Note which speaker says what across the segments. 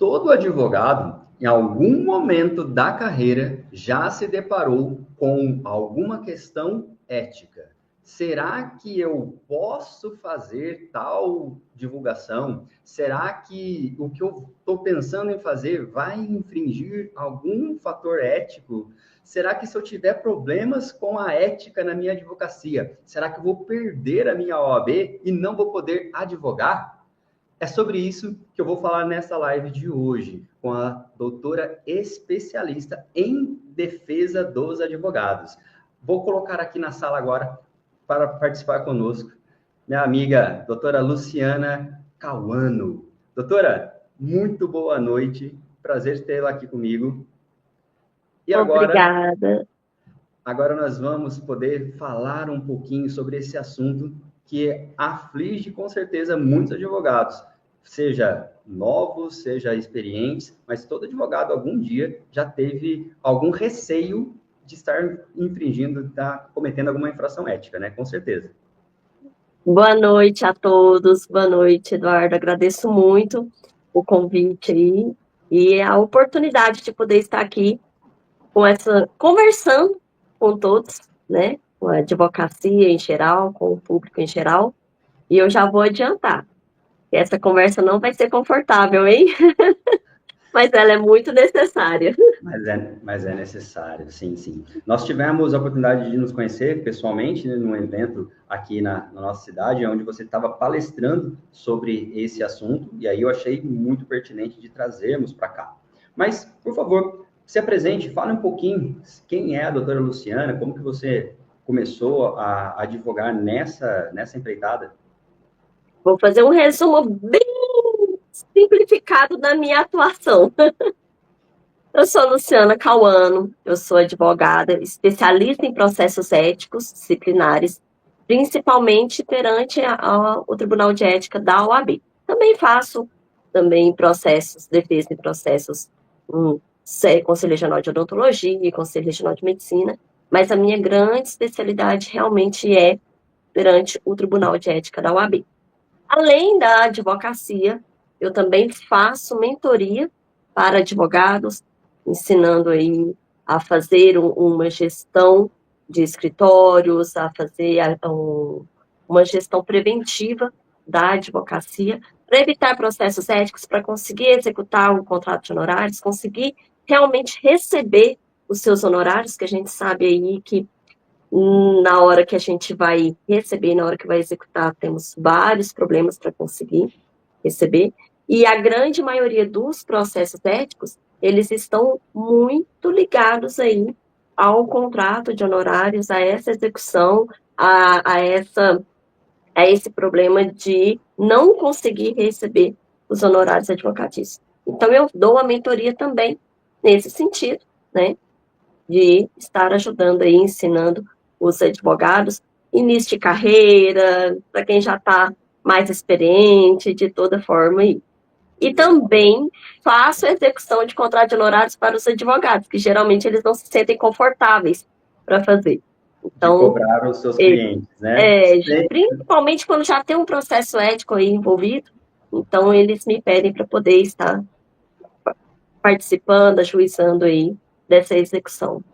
Speaker 1: Todo advogado, em algum momento da carreira, já se deparou com alguma questão ética. Será que eu posso fazer tal divulgação? Será que o que eu estou pensando em fazer vai infringir algum fator ético? Será que se eu tiver problemas com a ética na minha advocacia, será que eu vou perder a minha OAB e não vou poder advogar? É sobre isso que eu vou falar nessa live de hoje, com a doutora especialista em defesa dos advogados. Vou colocar aqui na sala agora para participar conosco minha amiga, doutora Luciana Cauano. Doutora, muito boa noite, prazer tê-la aqui comigo. E
Speaker 2: Obrigada.
Speaker 1: agora nós vamos poder falar um pouquinho sobre esse assunto que aflige com certeza muitos advogados, seja novos, seja experientes, mas todo advogado algum dia já teve algum receio de estar infringindo, estar cometendo alguma infração ética, né? Com certeza.
Speaker 2: Boa noite a todos. Boa noite, Eduardo. Agradeço muito o convite aí e a oportunidade de poder estar aqui conversando com todos, né? Com a advocacia em geral, com o público em geral. E eu já vou adiantar que essa conversa não vai ser confortável, hein? Mas ela é muito necessária.
Speaker 1: Mas é necessário, sim, sim. Nós tivemos a oportunidade de nos conhecer pessoalmente, né, num evento aqui na nossa cidade, onde você estava palestrando sobre esse assunto, e aí eu achei muito pertinente de trazermos para cá. Mas, por favor, se apresente, fale um pouquinho quem é a doutora Luciana, como que você começou a advogar nessa empreitada.
Speaker 2: Vou fazer um resumo bem simplificado da minha atuação. Eu sou Luciana Cauano, eu sou advogada, especialista em processos éticos disciplinares, principalmente perante o Tribunal de Ética da OAB. Também faço processos, defesa em processos Conselho Regional de Odontologia e Conselho Regional de Medicina, mas a minha grande especialidade realmente é perante o Tribunal de Ética da OAB. Além da advocacia, eu também faço mentoria para advogados, ensinando aí a fazer uma gestão de escritórios, a fazer uma gestão preventiva da advocacia, para evitar processos éticos, para conseguir executar um contrato de honorários, conseguir realmente receber os seus honorários, que a gente sabe aí que na hora que a gente vai receber, na hora que vai executar, temos vários problemas para conseguir receber. E a grande maioria dos processos éticos, eles estão muito ligados aí ao contrato de honorários, a essa execução, a esse problema de não conseguir receber os honorários advocatícios. Então, eu dou a mentoria também nesse sentido, né? De estar ajudando aí, ensinando os advogados, início de carreira, para quem já está mais experiente, de toda forma aí. E também faço a execução de contrato de honorários para os advogados, que geralmente eles não se sentem confortáveis para fazer.
Speaker 1: De
Speaker 2: Então,
Speaker 1: cobrar os seus clientes, né?
Speaker 2: principalmente quando já tem um processo ético aí envolvido, então eles me pedem para poder estar participando, ajuizando aí dessa execução.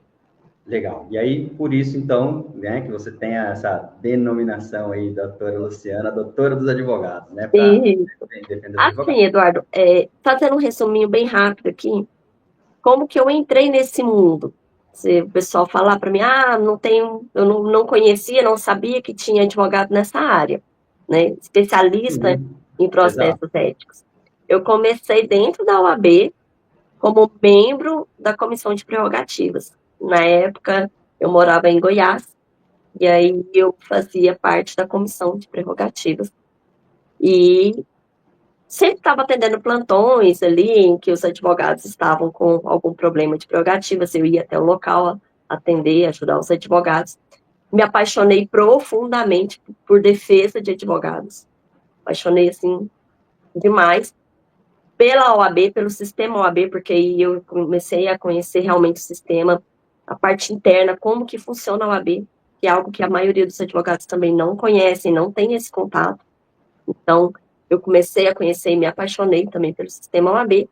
Speaker 1: Legal. E aí, por isso, então, né, que você tem essa denominação aí, doutora Luciana, doutora dos advogados, né, para
Speaker 2: E,
Speaker 1: defender os
Speaker 2: assim,
Speaker 1: advogados.
Speaker 2: Eduardo, fazendo um resuminho bem rápido aqui, como que eu entrei nesse mundo? Se o pessoal falar para mim, não tenho, eu não conhecia, não sabia que tinha advogado nessa área, né? Especialista
Speaker 1: Uhum.
Speaker 2: em
Speaker 1: Exato.
Speaker 2: processos éticos. Eu comecei dentro da OAB como membro da comissão de prerrogativas. Na época, eu morava em Goiás, e aí eu fazia parte da comissão de prerrogativas. E sempre estava atendendo plantões ali em que os advogados estavam com algum problema de prerrogativas, eu ia até o local atender, ajudar os advogados. Me apaixonei profundamente por defesa de advogados. Apaixonei, assim, demais pela OAB, pelo sistema OAB, porque aí eu comecei a conhecer realmente o sistema, a parte interna, como que funciona a OAB, que é algo que a maioria dos advogados também não conhecem, não tem esse contato. Então, eu comecei a conhecer e me apaixonei também pelo sistema OAB.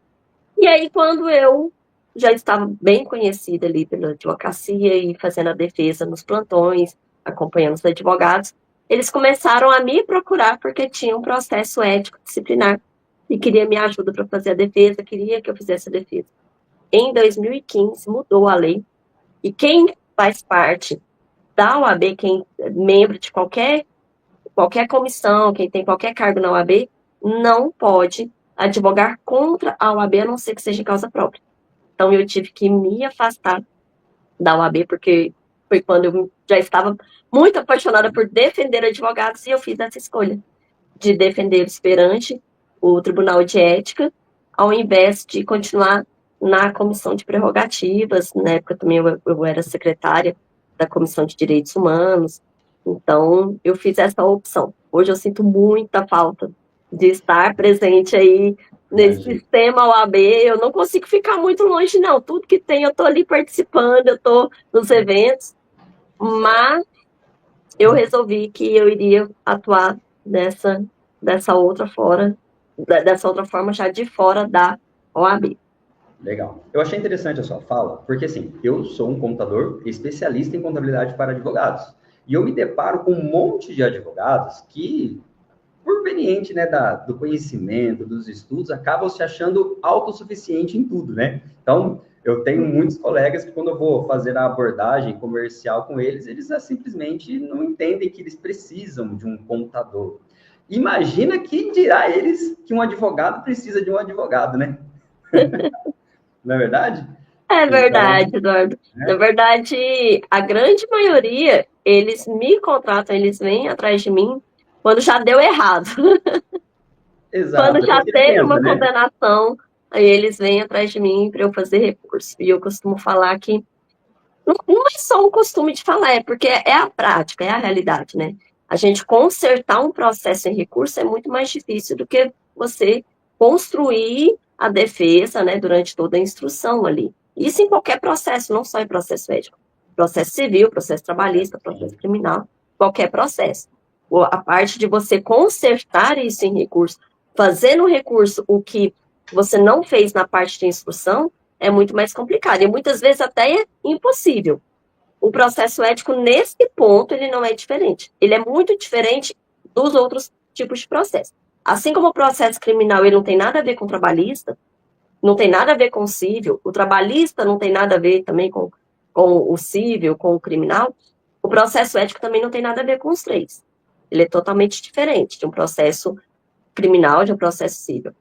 Speaker 2: E aí, quando eu já estava bem conhecida ali pela advocacia e fazendo a defesa nos plantões, acompanhando os advogados, eles começaram a me procurar porque tinha um processo ético disciplinar e queria minha ajuda para fazer a defesa, queria que eu fizesse a defesa. Em 2015, mudou a lei e quem faz parte da OAB, quem é membro de qualquer comissão, quem tem qualquer cargo na OAB, não pode advogar contra a OAB, a não ser que seja em causa própria. Então, eu tive que me afastar da OAB, porque foi quando eu já estava muito apaixonada por defender advogados e eu fiz essa escolha de defendê-los perante o Tribunal de Ética, ao invés de continuar na Comissão de Prerrogativas. Na época também eu era secretária da Comissão de Direitos Humanos, então eu fiz essa opção. Hoje eu sinto muita falta de estar presente aí nesse
Speaker 1: Imagina.
Speaker 2: sistema OAB, eu não consigo ficar muito longe, não. Tudo que tem, eu estou ali participando, eu estou nos eventos, mas eu resolvi que eu iria atuar dessa outra forma já de fora da OAB.
Speaker 1: Legal. Eu achei interessante a sua fala, porque assim, eu sou um contador especialista em contabilidade para advogados. E eu me deparo com um monte de advogados que, por veniente, né, do conhecimento, dos estudos, acabam se achando autossuficiente em tudo, né? Então, eu tenho muitos colegas que, quando eu vou fazer a abordagem comercial com eles, eles simplesmente não entendem que eles precisam de um contador. Imagina quem dirá eles que um advogado precisa de um advogado, né? Não é verdade?
Speaker 2: É
Speaker 1: Então,
Speaker 2: verdade, Eduardo. Na
Speaker 1: né?
Speaker 2: verdade, a grande maioria, eles me contratam, eles vêm atrás de mim quando já deu errado. Quando
Speaker 1: Exato. É
Speaker 2: já
Speaker 1: o que ele
Speaker 2: teve
Speaker 1: pensa,
Speaker 2: uma
Speaker 1: né?
Speaker 2: condenação, aí eles vêm atrás de mim para eu fazer recurso. E eu costumo falar que não é só um costume de falar, é porque é a prática, é a realidade, né? A gente consertar um processo em recurso é muito mais difícil do que você construir a defesa, né, durante toda a instrução ali. Isso em qualquer processo, não só em processo ético. Processo civil, processo trabalhista, processo
Speaker 1: Sim.
Speaker 2: criminal, qualquer processo. A parte de você consertar isso em recurso, fazer no recurso o que você não fez na parte de instrução, é muito mais complicado. E muitas vezes até é impossível. O processo ético, nesse ponto, ele não é diferente. Ele é muito diferente dos outros tipos de processo. Assim como o processo criminal ele não tem nada a ver com o trabalhista, não tem nada a ver com o civil, o trabalhista não tem nada a ver também com o civil, com o criminal, o processo ético também não tem nada a ver com os três. Ele é totalmente diferente de um processo criminal, de um processo civil.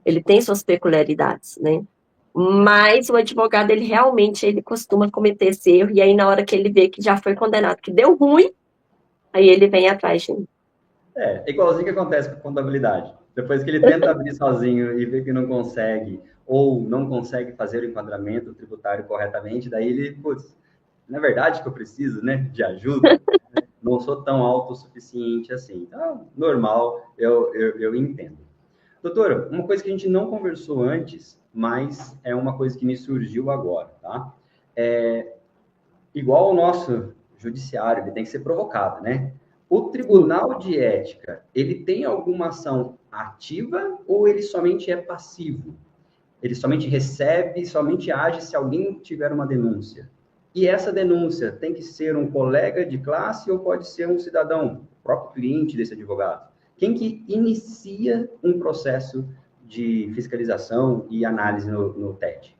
Speaker 2: Ele tem suas peculiaridades, né? Mas o advogado, ele realmente, ele costuma cometer esse erro, e aí na hora que ele vê que já foi condenado, que deu ruim, aí ele vem atrás de mim.
Speaker 1: É igualzinho que acontece com contabilidade. Depois que ele tenta abrir sozinho e vê que não consegue, ou não consegue fazer o enquadramento tributário corretamente, daí ele, putz, não é verdade que eu preciso, né, de ajuda? Não sou tão autossuficiente assim. Então, normal, eu entendo. Doutora, uma coisa que a gente não conversou antes, mas é uma coisa que me surgiu agora, tá? É, igual ao nosso judiciário, ele tem que ser provocado, né? O
Speaker 2: Sim.
Speaker 1: Tribunal de Ética, ele tem alguma ação ativa ou ele somente é passivo? Ele somente recebe, somente age se alguém tiver uma denúncia. E essa denúncia tem que ser um colega de classe ou pode ser um cidadão, o próprio cliente desse advogado? Quem que inicia um processo de fiscalização e análise no TED?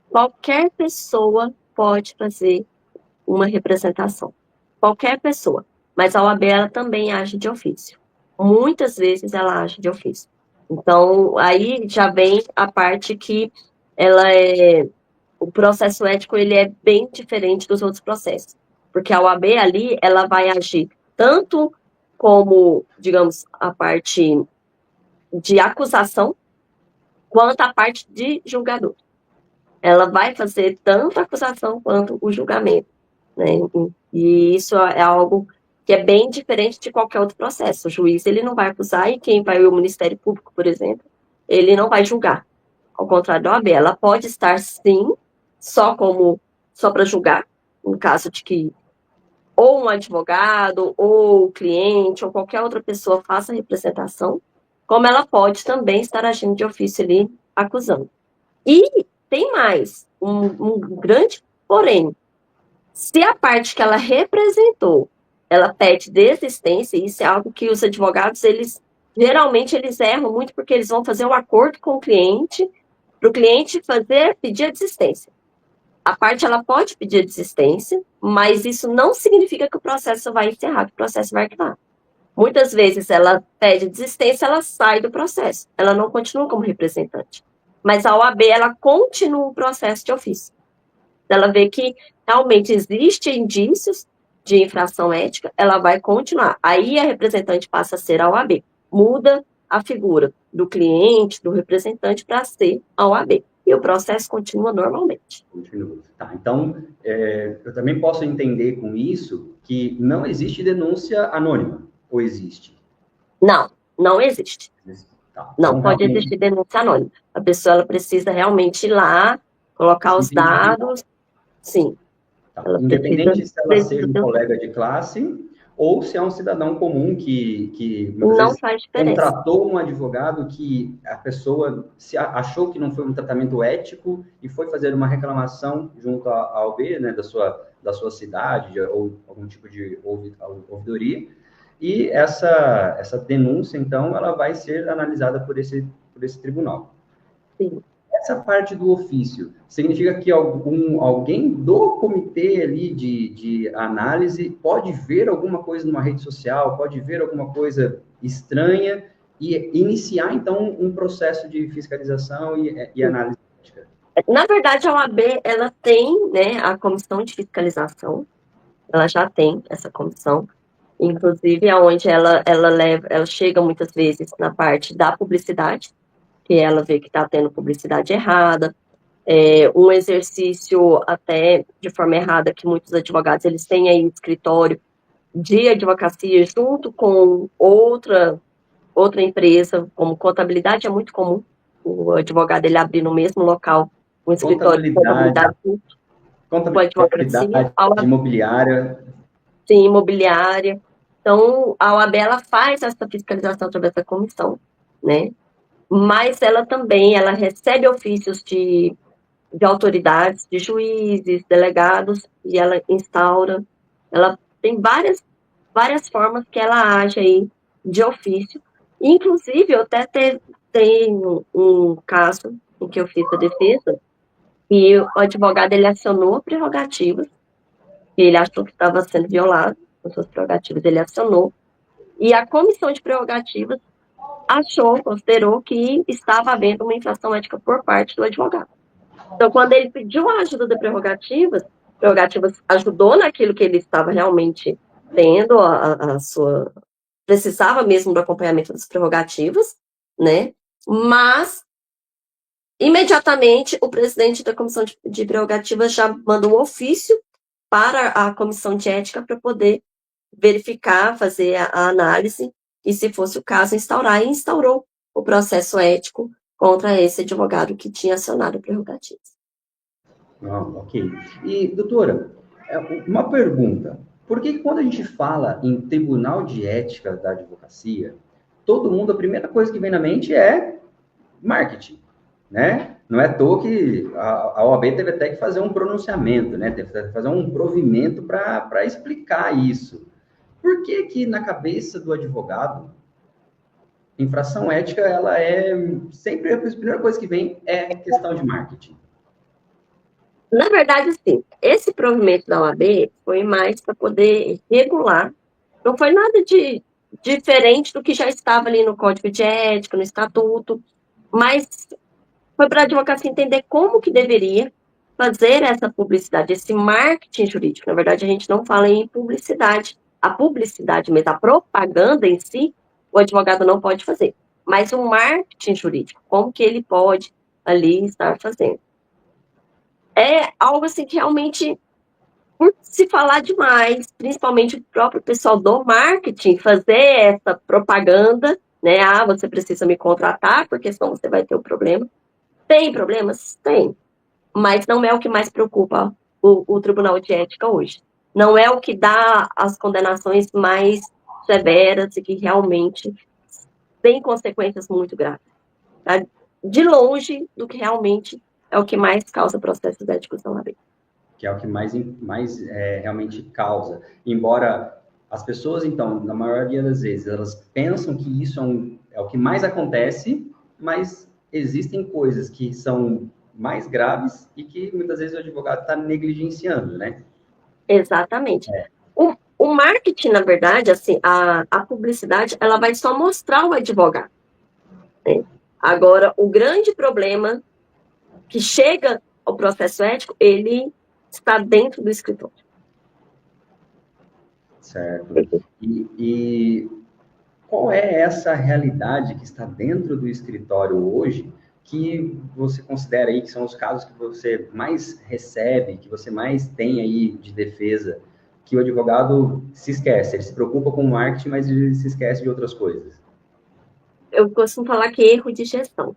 Speaker 2: Qualquer pessoa pode fazer uma representação. Qualquer pessoa. Mas a OAB, ela também age de ofício. Muitas vezes ela age de ofício. Então, aí já vem a parte que ela é o processo ético ele é bem diferente dos outros processos, porque a OAB ali ela vai agir tanto como, digamos, a parte de acusação quanto a parte de julgador. Ela vai fazer tanto a acusação quanto o julgamento, né? E isso é algo que é bem diferente de qualquer outro processo. O juiz ele não vai acusar e quem vai o Ministério Público, por exemplo, ele não vai julgar. Ao contrário da OAB, ela pode estar sim só para julgar, no caso de que ou um advogado, ou o cliente, ou qualquer outra pessoa faça a representação, como ela pode também estar agindo de ofício ali, acusando. E tem mais, um grande porém. Se a parte que ela representou, ela pede desistência, isso é algo que os advogados, geralmente eles erram muito porque eles vão fazer um acordo com o cliente, para o cliente pedir a desistência. A parte, ela pode pedir a desistência, mas isso não significa que o processo vai encerrar, que o processo vai arquivar. Muitas vezes ela pede desistência, ela sai do processo, ela não continua como representante. Mas a OAB, ela continua o processo de ofício. Ela vê que realmente existem indícios de infração ética, ela vai continuar. Aí a representante passa a ser a OAB. Muda a figura do cliente, do representante, para ser a OAB. E o processo continua normalmente.
Speaker 1: Continua. Tá, então, eu também posso entender com isso que não existe denúncia anônima, ou existe?
Speaker 2: Não, não existe.
Speaker 1: Tá,
Speaker 2: Não
Speaker 1: então,
Speaker 2: pode
Speaker 1: realmente,
Speaker 2: existir denúncia anônima. A pessoa ela precisa realmente ir lá, colocar os
Speaker 1: entendi.
Speaker 2: dados. Sim,
Speaker 1: Tá.
Speaker 2: ela
Speaker 1: Independente se ela seja
Speaker 2: precisa
Speaker 1: um
Speaker 2: ter um...
Speaker 1: colega de classe ou se é um cidadão comum que muitas
Speaker 2: Não
Speaker 1: vezes
Speaker 2: faz diferença.
Speaker 1: contratou um advogado que a pessoa achou que não foi um tratamento ético e foi fazer uma reclamação junto à OAB, né, da sua cidade ou algum tipo de ouvidoria. E essa denúncia, então, ela vai ser analisada por esse tribunal.
Speaker 2: Sim.
Speaker 1: Essa parte do ofício significa que alguém do comitê ali de análise pode ver alguma coisa numa rede social, pode ver alguma coisa estranha e iniciar, então, um processo de fiscalização e análise ética.
Speaker 2: Na verdade, a OAB, ela tem, né, a comissão de fiscalização, ela já tem essa comissão, inclusive aonde ela chega muitas vezes na parte da publicidade, que ela vê que está tendo publicidade errada, um exercício até de forma errada que muitos advogados eles têm aí escritório de advocacia junto com outra empresa, como contabilidade é muito comum, o advogado ele abrir no mesmo local um escritório de
Speaker 1: Contabilidade,
Speaker 2: contabilidade com advocacia,
Speaker 1: imobiliária.
Speaker 2: sim, imobiliária. Então, a OAB ela faz essa fiscalização através da comissão, né? Mas ela também ela recebe ofícios de autoridades, de juízes, delegados, e ela instaura. Ela tem várias formas que ela age aí de ofício. Inclusive, eu até tenho um caso em que eu fiz a defesa, e o advogado ele acionou prerrogativas, e ele achou que estava sendo violado, as suas prerrogativas ele acionou, e a comissão de prerrogativas considerou que estava havendo uma infração ética por parte do advogado. Então, quando ele pediu a ajuda da prerrogativas ajudou naquilo que ele estava realmente tendo, a sua... precisava mesmo do acompanhamento das prerrogativas, né? Mas, imediatamente, o presidente da comissão de prerrogativas já mandou um ofício para a comissão de ética para poder verificar, fazer a análise e, se fosse o caso, instaurar. E instaurou o processo ético contra esse advogado que tinha acionado prerrogativas.
Speaker 1: Ah, ok. E, doutora, uma pergunta. Por que quando a gente fala em Tribunal de Ética da Advocacia, todo mundo, a primeira coisa que vem na mente é marketing, né? Não é à toa que a OAB teve até que fazer um pronunciamento, né? Teve que fazer um provimento para explicar isso. Por que que na cabeça do advogado, infração ética, ela é sempre a primeira coisa que vem é questão de marketing?
Speaker 2: Na verdade, sim, esse provimento da OAB foi mais para poder regular, não foi nada de diferente do que já estava ali no Código de Ética, no Estatuto, mas foi para a advocacia entender como que deveria fazer essa publicidade, esse marketing jurídico. Na verdade, a gente não fala em publicidade, a publicidade mesmo, a propaganda em si, o advogado não pode fazer, mas o marketing jurídico, como que ele pode ali estar fazendo. É algo assim que realmente, por se falar demais, principalmente o próprio pessoal do marketing, fazer essa propaganda, né? Ah, você precisa me contratar, porque senão você vai ter um problema. Tem problemas? Tem. Mas não é o que mais preocupa o Tribunal de Ética hoje. Não é o que dá as condenações mais severas e que realmente tem consequências muito graves. Tá? De longe do que realmente é o que mais causa processos éticos na OAB.
Speaker 1: Que é o que mais realmente causa. Embora as pessoas, então, na maioria das vezes, elas pensam que isso é o que mais acontece, mas existem coisas que são mais graves e que muitas vezes o advogado está negligenciando, né?
Speaker 2: Exatamente. O marketing, na verdade, assim, a publicidade, ela vai só mostrar o advogado, né? Agora, o grande problema que chega ao processo ético, ele está dentro do escritório.
Speaker 1: Certo. E qual é essa realidade que está dentro do escritório hoje que você considera aí que são os casos que você mais recebe, que você mais tem aí de defesa, que o advogado se esquece, ele se preocupa com o marketing, mas ele se esquece de outras coisas?
Speaker 2: Eu costumo falar que é erro de gestão.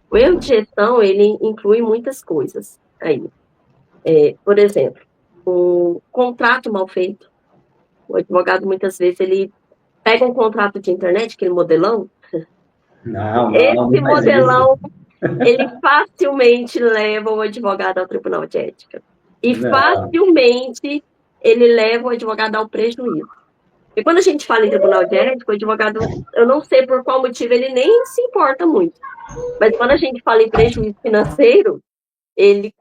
Speaker 2: O erro de gestão, ele inclui muitas coisas aí. Por exemplo, um contrato mal feito. O advogado, muitas vezes, ele pega um contrato de internet, aquele modelão.
Speaker 1: Não
Speaker 2: Esse
Speaker 1: faz isso.
Speaker 2: modelão, ele facilmente leva o advogado ao tribunal de ética. E
Speaker 1: Não,
Speaker 2: facilmente ele leva o advogado ao prejuízo. E quando a gente fala em tribunal de ética, o advogado, eu não sei por qual motivo, ele nem se importa muito. Mas quando a gente fala em prejuízo financeiro, ele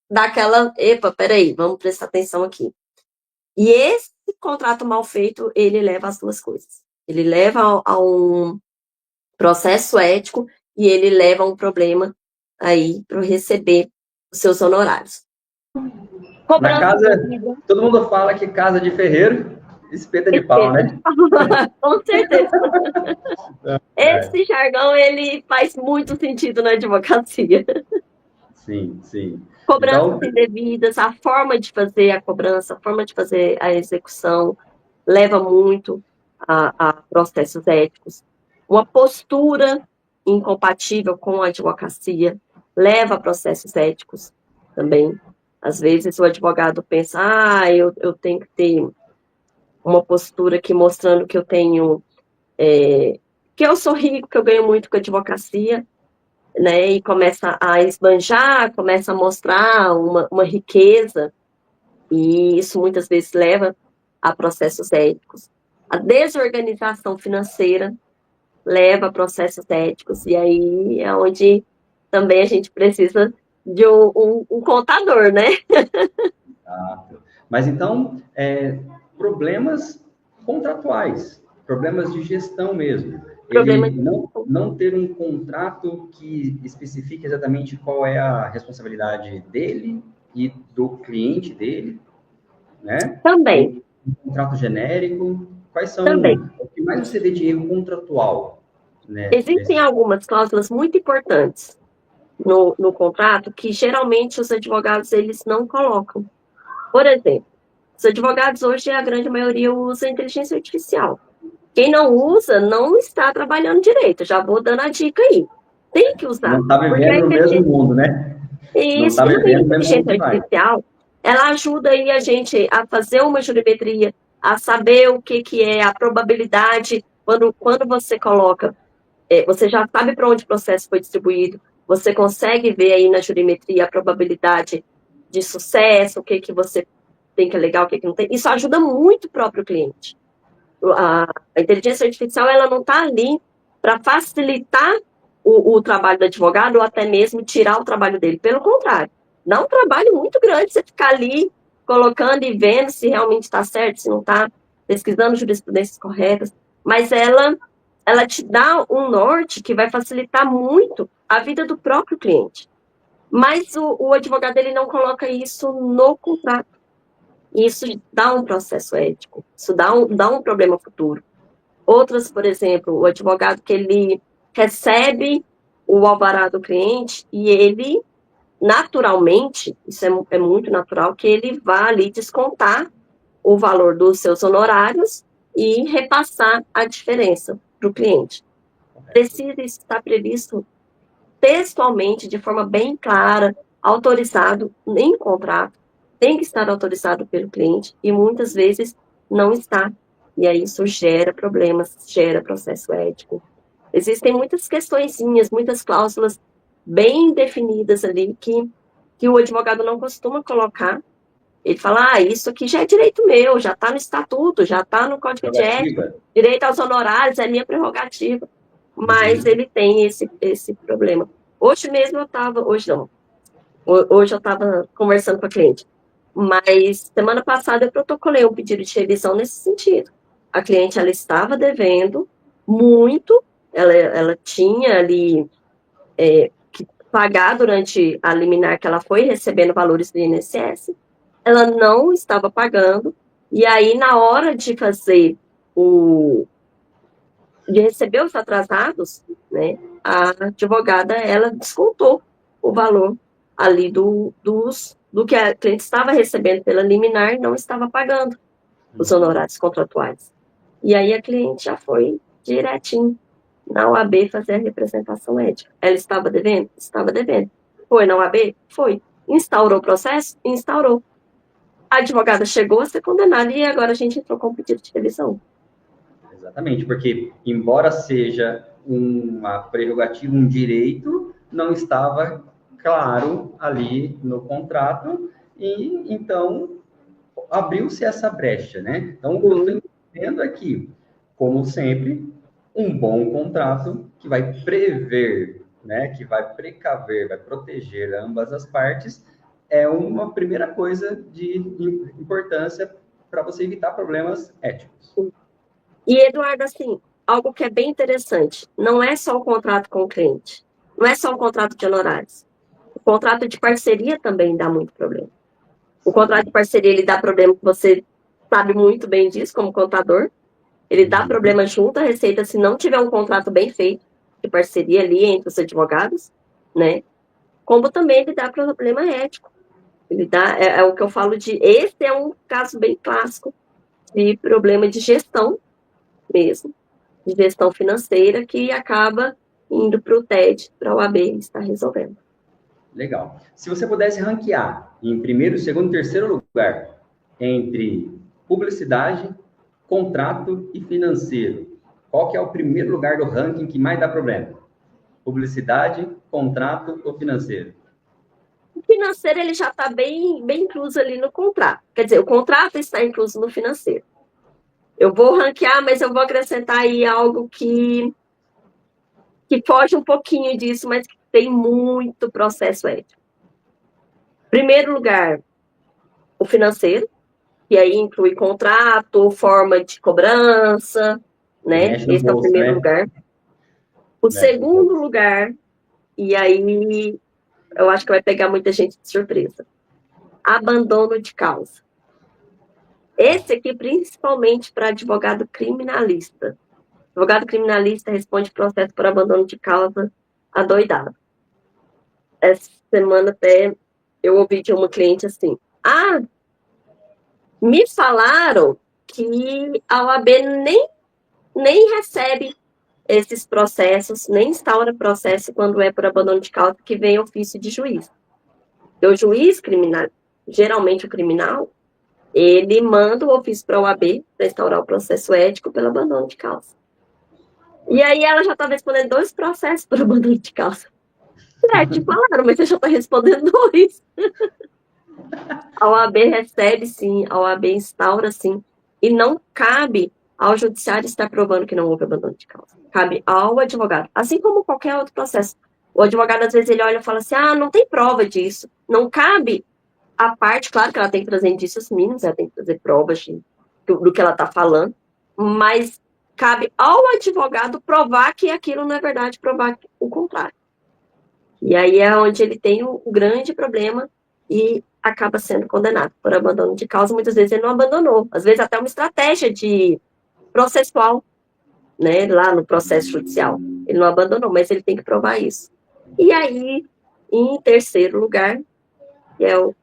Speaker 2: dá aquela, epa, peraí, vamos prestar atenção aqui. E esse contrato mal feito, ele leva as duas coisas. Ele leva a um processo ético e ele leva a um problema aí para receber os seus honorários.
Speaker 1: na
Speaker 2: Cobrança
Speaker 1: casa,
Speaker 2: indevida.
Speaker 1: todo mundo fala que casa de ferreiro, espeta de pau, né?
Speaker 2: Com certeza. Esse jargão, ele faz muito sentido na advocacia.
Speaker 1: Sim, sim.
Speaker 2: Cobranças
Speaker 1: Então,
Speaker 2: indevidas, a forma de fazer a cobrança, a forma de fazer a execução, leva muito a processos éticos. Uma postura incompatível com a advocacia leva a processos éticos também. Às vezes o advogado pensa, eu tenho que ter uma postura aqui mostrando que eu tenho, que eu sou rico, que eu ganho muito com a advocacia, né? E começa a esbanjar, começa a mostrar uma riqueza, e isso muitas vezes leva a processos éticos. A desorganização financeira leva a processos éticos, e aí é onde também a gente precisa de um contador, né?
Speaker 1: mas então, problemas contratuais, problemas de gestão mesmo.
Speaker 2: Problema
Speaker 1: Ele
Speaker 2: de
Speaker 1: não ter um contrato que especifique exatamente qual é a responsabilidade dele e do cliente dele, né?
Speaker 2: também,
Speaker 1: Um contrato genérico. Quais
Speaker 2: também.
Speaker 1: são o que mais você vê de erro contratual, né?
Speaker 2: Existem algumas cláusulas muito importantes no contrato que geralmente os advogados eles não colocam. Por exemplo, os advogados hoje, a grande maioria usa inteligência artificial. Quem não usa, não está trabalhando direito. Já vou dando a dica aí. Tem que usar.
Speaker 1: Não está
Speaker 2: Porque a
Speaker 1: vivendo no mesmo mundo, né? Não
Speaker 2: isso,
Speaker 1: está
Speaker 2: porque a
Speaker 1: vivendo no mesmo mundo
Speaker 2: inteligência
Speaker 1: que vai.
Speaker 2: artificial, ela ajuda aí a gente a fazer uma jurimetria, a saber o que é a probabilidade. Quando você coloca, você já sabe para onde o processo foi distribuído, você consegue ver aí na jurimetria a probabilidade de sucesso, o que você tem que alegar, o que não tem. Isso ajuda muito o próprio cliente. A inteligência artificial, ela não está ali para facilitar o trabalho do advogado ou até mesmo tirar o trabalho dele. Pelo contrário, dá um trabalho muito grande você ficar ali colocando e vendo se realmente está certo, se não está, pesquisando jurisprudências corretas, mas ela te dá um norte que vai facilitar muito a vida do próprio cliente. Mas o advogado, ele não coloca isso no contrato. Isso dá um processo ético, isso dá um problema futuro. Outras, por exemplo, o advogado que ele recebe o alvará do cliente e ele, naturalmente, isso é muito natural, que ele vá ali descontar o valor dos seus honorários e repassar a diferença para o cliente. Precisa estar previsto textualmente, de forma bem clara, autorizado em contrato, tem que estar autorizado pelo cliente e muitas vezes não está. E aí isso gera problemas, gera processo ético. Existem muitas questõezinhas, muitas cláusulas bem definidas ali que o advogado não costuma colocar. Ele fala, isso aqui já é direito meu, já está no estatuto, já está no Código de Ética, direito aos honorários é minha prerrogativa. Mas ele tem esse problema. Hoje mesmo eu estava, hoje não, hoje eu estava conversando com a cliente, mas semana passada eu protocolei um pedido de revisão nesse sentido. A cliente, ela estava devendo muito, ela tinha ali que pagar durante a liminar que ela foi recebendo valores do INSS, ela não estava pagando, e aí na hora de fazer de receber os atrasados, né, a advogada, ela descontou o valor ali do que a cliente estava recebendo pela liminar e não estava pagando os honorários contratuais. E aí a cliente já foi direitinho na OAB fazer a representação ética. Ela estava devendo? Estava devendo. Foi na OAB? Foi. Instaurou o processo? Instaurou. A advogada chegou a ser condenada e agora a gente entrou com um pedido de revisão.
Speaker 1: Exatamente, porque embora seja uma prerrogativa, um direito, não estava claro ali no contrato e então abriu-se essa brecha, né? Então, o que eu estou entendendo aqui, como sempre, um bom contrato que vai prever, né, que vai precaver, vai proteger ambas as partes, é uma primeira coisa de importância para você evitar problemas éticos.
Speaker 2: E, Eduardo, assim, algo que é bem interessante, não é só o contrato com o cliente, não é só o contrato de honorários. O contrato de parceria também dá muito problema. O contrato de parceria, ele dá problema, que você sabe muito bem disso, como contador. Ele dá problema junto à Receita se não tiver um contrato bem feito de parceria ali entre os advogados, né? Como também ele dá problema ético. Ele dá, é o que eu falo de... Esse é um caso bem clássico de problema de gestão mesmo, de gestão financeira, que acaba indo para o TED, para o AB estar resolvendo.
Speaker 1: Legal. Se você pudesse ranquear em primeiro, segundo e terceiro lugar entre publicidade, contrato e financeiro, qual que é o primeiro lugar do ranking que mais dá problema? Publicidade, contrato ou financeiro?
Speaker 2: O financeiro ele já está bem incluso ali no contrato. Quer dizer, o contrato está incluso no financeiro. Eu vou ranquear, mas eu vou acrescentar aí algo que foge um pouquinho disso, mas que tem muito processo ético. Primeiro lugar, o financeiro, que aí inclui contrato, forma de cobrança, né? Esse é o primeiro lugar. O segundo lugar, e aí eu acho que vai pegar muita gente de surpresa, abandono de causa. Esse aqui, principalmente para advogado criminalista. Advogado criminalista responde processo por abandono de causa adoidado. Essa semana até eu ouvi de uma cliente assim, me falaram que a OAB nem recebe esses processos, nem instaura processo quando é por abandono de causa, que vem ofício de juiz. O juiz criminal, geralmente o criminal, ele manda o ofício para a OAB para instaurar o processo ético pelo abandono de causa. E aí ela já está respondendo 2 processos por abandono de causa. Te falaram, mas você já está respondendo 2. A OAB recebe, sim, a OAB instaura, sim, e não cabe ao judiciário estar provando que não houve abandono de causa. Cabe ao advogado, assim como qualquer outro processo. O advogado, às vezes, ele olha e fala assim, não tem prova disso. Não cabe a parte, claro que ela tem que trazer indícios mínimos, ela tem que trazer provas do que ela está falando, mas cabe ao advogado provar que aquilo não é verdade, provar o contrário. E aí é onde ele tem o grande problema e acaba sendo condenado por abandono de causa. Muitas vezes ele não abandonou, às vezes até uma estratégia de processual, né, lá no processo judicial. Ele não abandonou, mas ele tem que provar isso. E aí, em terceiro lugar, que é o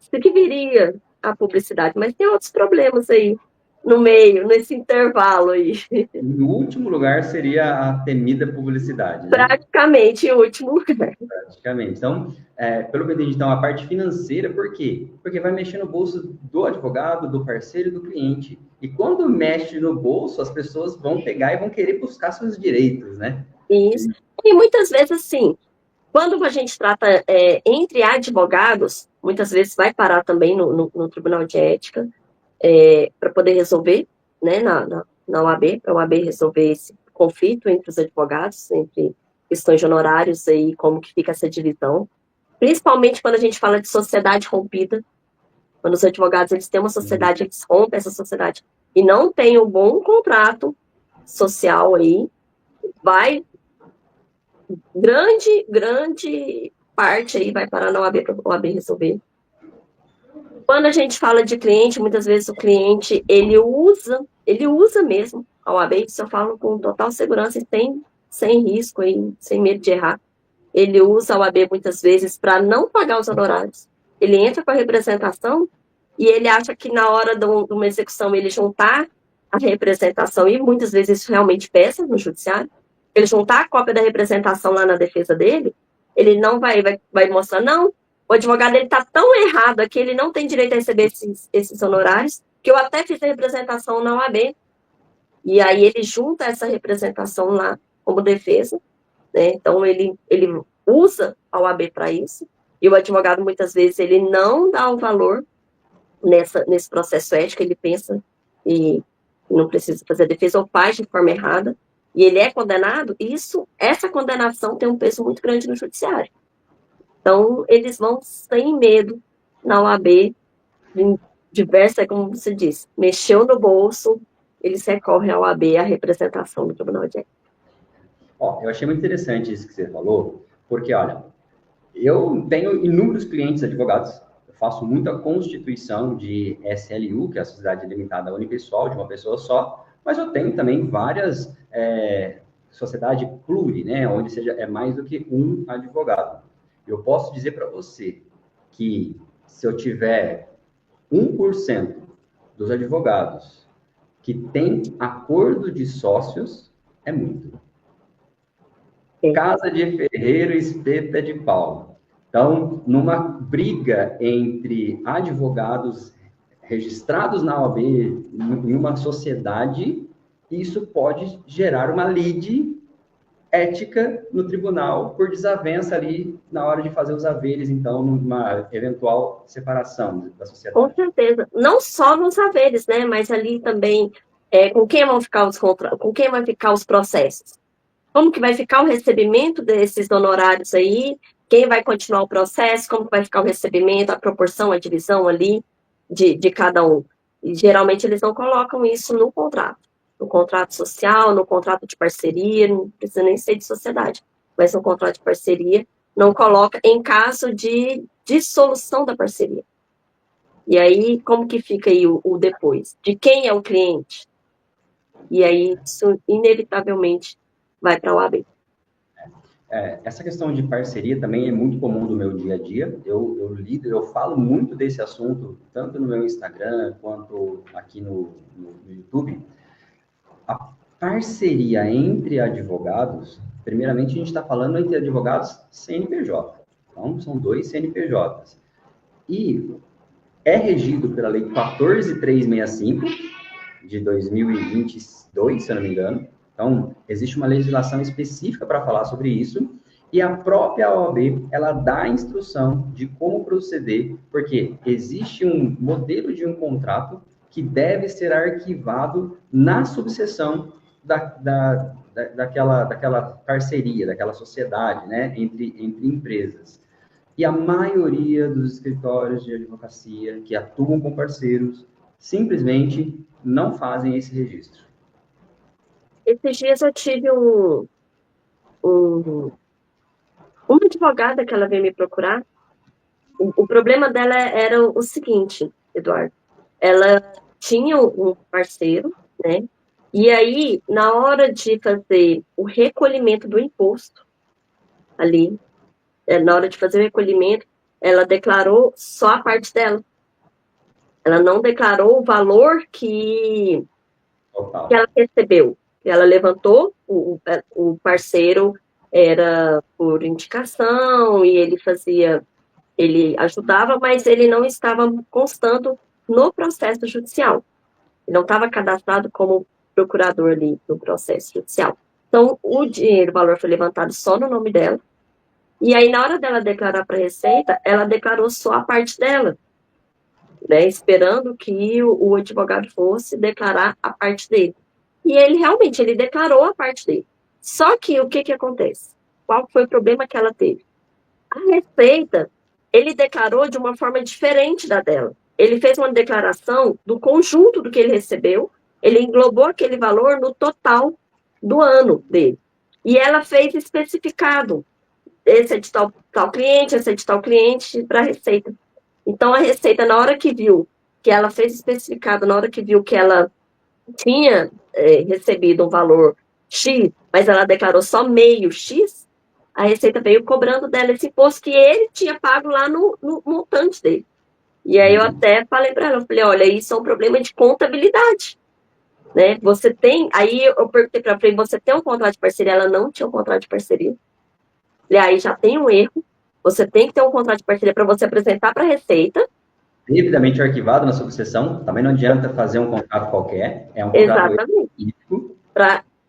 Speaker 2: que viria a publicidade, mas tem outros problemas aí no meio, nesse intervalo aí.
Speaker 1: Em último lugar seria a temida publicidade, né?
Speaker 2: Praticamente em último lugar.
Speaker 1: Praticamente. Então, pelo que eu entendi, então, a parte financeira, por quê? Porque vai mexer no bolso do advogado, do parceiro e do cliente. E quando mexe no bolso, as pessoas vão pegar e vão querer buscar seus direitos, né?
Speaker 2: Isso. E muitas vezes, assim, Quando a gente trata entre advogados, muitas vezes vai parar também no Tribunal de Ética, para poder resolver, né, na OAB, para a OAB resolver esse conflito entre os advogados, entre questões de honorários e como que fica essa divisão. Principalmente quando a gente fala de sociedade rompida, quando os advogados eles têm uma sociedade, eles rompem essa sociedade e não tem um bom contrato social aí, vai grande parte aí vai parar na OAB para a OAB resolver. Quando a gente fala de cliente, muitas vezes o cliente ele usa mesmo a OAB, isso eu falo com total segurança e sem risco aí, sem medo de errar. Ele usa a OAB muitas vezes para não pagar os honorários. Ele entra com a representação e ele acha que na hora de uma execução ele juntar a representação, e muitas vezes isso realmente pesa no judiciário, ele juntar a cópia da representação lá na defesa dele, ele não vai mostrar, não, o advogado ele está tão errado aqui, ele não tem direito a receber esses honorários, que eu até fiz a representação na OAB. E aí ele junta essa representação lá como defesa, né? Então ele usa a OAB para isso, e o advogado muitas vezes ele não dá o valor nesse processo ético, ele pensa e não precisa fazer a defesa ou faz de forma errada, e ele é condenado, essa condenação tem um peso muito grande no judiciário. Então, eles vão sem medo na OAB, em diversas, como você disse, mexeu no bolso, eles recorrem à OAB, à representação do Tribunal de Ética.
Speaker 1: Ó, eu achei muito interessante isso que você falou, porque, olha, eu tenho inúmeros clientes advogados, eu faço muita constituição de SLU, que é a Sociedade Limitada Unipessoal, de uma pessoa só, mas eu tenho também várias sociedade pluri, né, onde seja é mais do que um advogado. Eu posso dizer para você que se eu tiver 1% dos advogados que tem acordo de sócios, é muito. Casa de ferreiro, espeta de pau. Então, numa briga entre advogados registrados na OAB em uma sociedade, isso pode gerar uma lide ética no tribunal por desavença ali na hora de fazer os haveres, então, numa eventual separação da sociedade.
Speaker 2: Com certeza. Não só nos haveres, né? Mas ali também com quem vão ficar com quem vai ficar os processos. Como que vai ficar o recebimento desses honorários aí? Quem vai continuar o processo? Como que vai ficar o recebimento, a proporção, a divisão ali de cada um? E geralmente eles não colocam isso no contrato social, no contrato de parceria, não precisa nem ser de sociedade, mas no contrato de parceria não coloca em caso de dissolução da parceria. E aí, como que fica aí o depois? De quem é o cliente? E aí, isso inevitavelmente vai para a OAB.
Speaker 1: Essa questão de parceria também é muito comum do meu dia a dia. Eu falo muito desse assunto, tanto no meu Instagram, quanto aqui no YouTube. A parceria entre advogados, primeiramente a gente está falando entre advogados CNPJ. Então, são 2 CNPJs. E é regido pela Lei 14.365, de 2022, se eu não me engano. Então, existe uma legislação específica para falar sobre isso, e a própria OAB, ela dá a instrução de como proceder, porque existe um modelo de um contrato que deve ser arquivado na subseção daquela parceria, daquela sociedade, né, entre empresas. E a maioria dos escritórios de advocacia que atuam com parceiros simplesmente não fazem esse registro.
Speaker 2: Esses dias eu tive uma advogada que ela veio me procurar. O problema dela era o seguinte, Eduardo. Ela tinha um parceiro, né? E aí, na hora de fazer o recolhimento do imposto, ali, na hora de fazer o recolhimento, ela declarou só a parte dela. Ela não declarou o valor que ela recebeu. Ela levantou, o parceiro era por indicação e ele ajudava, mas ele não estava constando no processo judicial. Ele não estava cadastrado como procurador ali no processo judicial. Então, o valor foi levantado só no nome dela, E aí, na hora dela declarar para a Receita, ela declarou só a parte dela, né? Esperando que o advogado fosse declarar a parte dele. E ele realmente, ele declarou a parte dele. Só que o que acontece? Qual foi o problema que ela teve? A Receita, ele declarou de uma forma diferente da dela. Ele fez uma declaração do conjunto do que ele recebeu, ele englobou aquele valor no total do ano dele. E ela fez especificado, esse é de tal cliente, esse é de tal cliente, para a Receita. Então, a Receita, na hora que viu que ela fez especificado, na hora que viu que ela tinha recebido um valor X, mas ela declarou só meio X, a Receita veio cobrando dela esse imposto que ele tinha pago lá no montante dele. E aí eu até falei para ela, eu falei, olha, isso é um problema de contabilidade, né? Você tem, aí eu perguntei para ela, você tem um contrato de parceria? Ela não tinha um contrato de parceria. E aí já tem um erro, você tem que ter um contrato de parceria para você apresentar para a Receita.
Speaker 1: Devidamente arquivado na subseção, também não adianta fazer um contrato qualquer, é um contrato
Speaker 2: específico.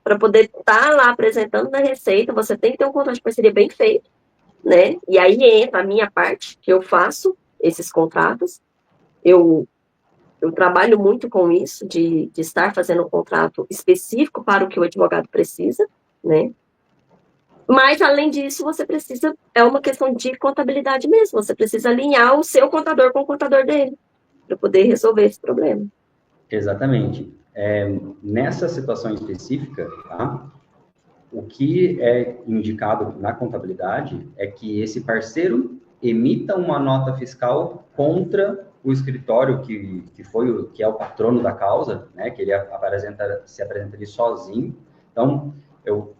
Speaker 2: Para poder estar lá apresentando na Receita, você tem que ter um contrato de parceria bem feito, né? E aí entra a minha parte, que eu faço esses contratos. Eu trabalho muito com isso, de estar fazendo um contrato específico para o que o advogado precisa, né? Mas, além disso, você precisa, é uma questão de contabilidade mesmo, você precisa alinhar o seu contador com o contador dele, para poder resolver esse problema.
Speaker 1: Exatamente. Nessa situação específica, tá? O que é indicado na contabilidade é que esse parceiro emita uma nota fiscal contra o escritório que é o patrono da causa, né? Que ele se apresenta ali sozinho. Então, eu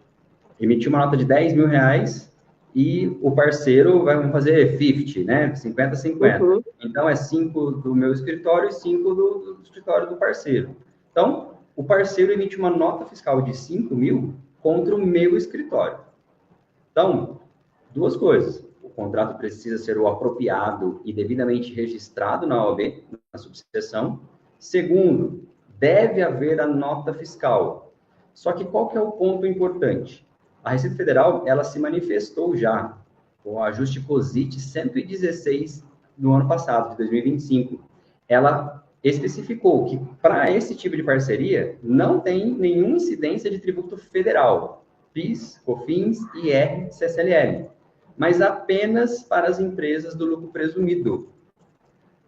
Speaker 1: emiti uma nota de 10 mil reais e o parceiro vai fazer 50, né? 50-50. Uhum. Então, é 5 do meu escritório e 5 do escritório do parceiro. Então, o parceiro emite uma nota fiscal de 5 mil contra o meu escritório. Então, duas coisas. O contrato precisa ser o apropriado e devidamente registrado na OAB, na subseção. Segundo, deve haver a nota fiscal. Só que qual que é o ponto importante? A Receita Federal, ela se manifestou já com o ajuste POSIT 116 do ano passado, de 2025. Ela especificou que para esse tipo de parceria não tem nenhuma incidência de tributo federal, PIS, COFINS, IR, CSLL, mas apenas para as empresas do lucro presumido.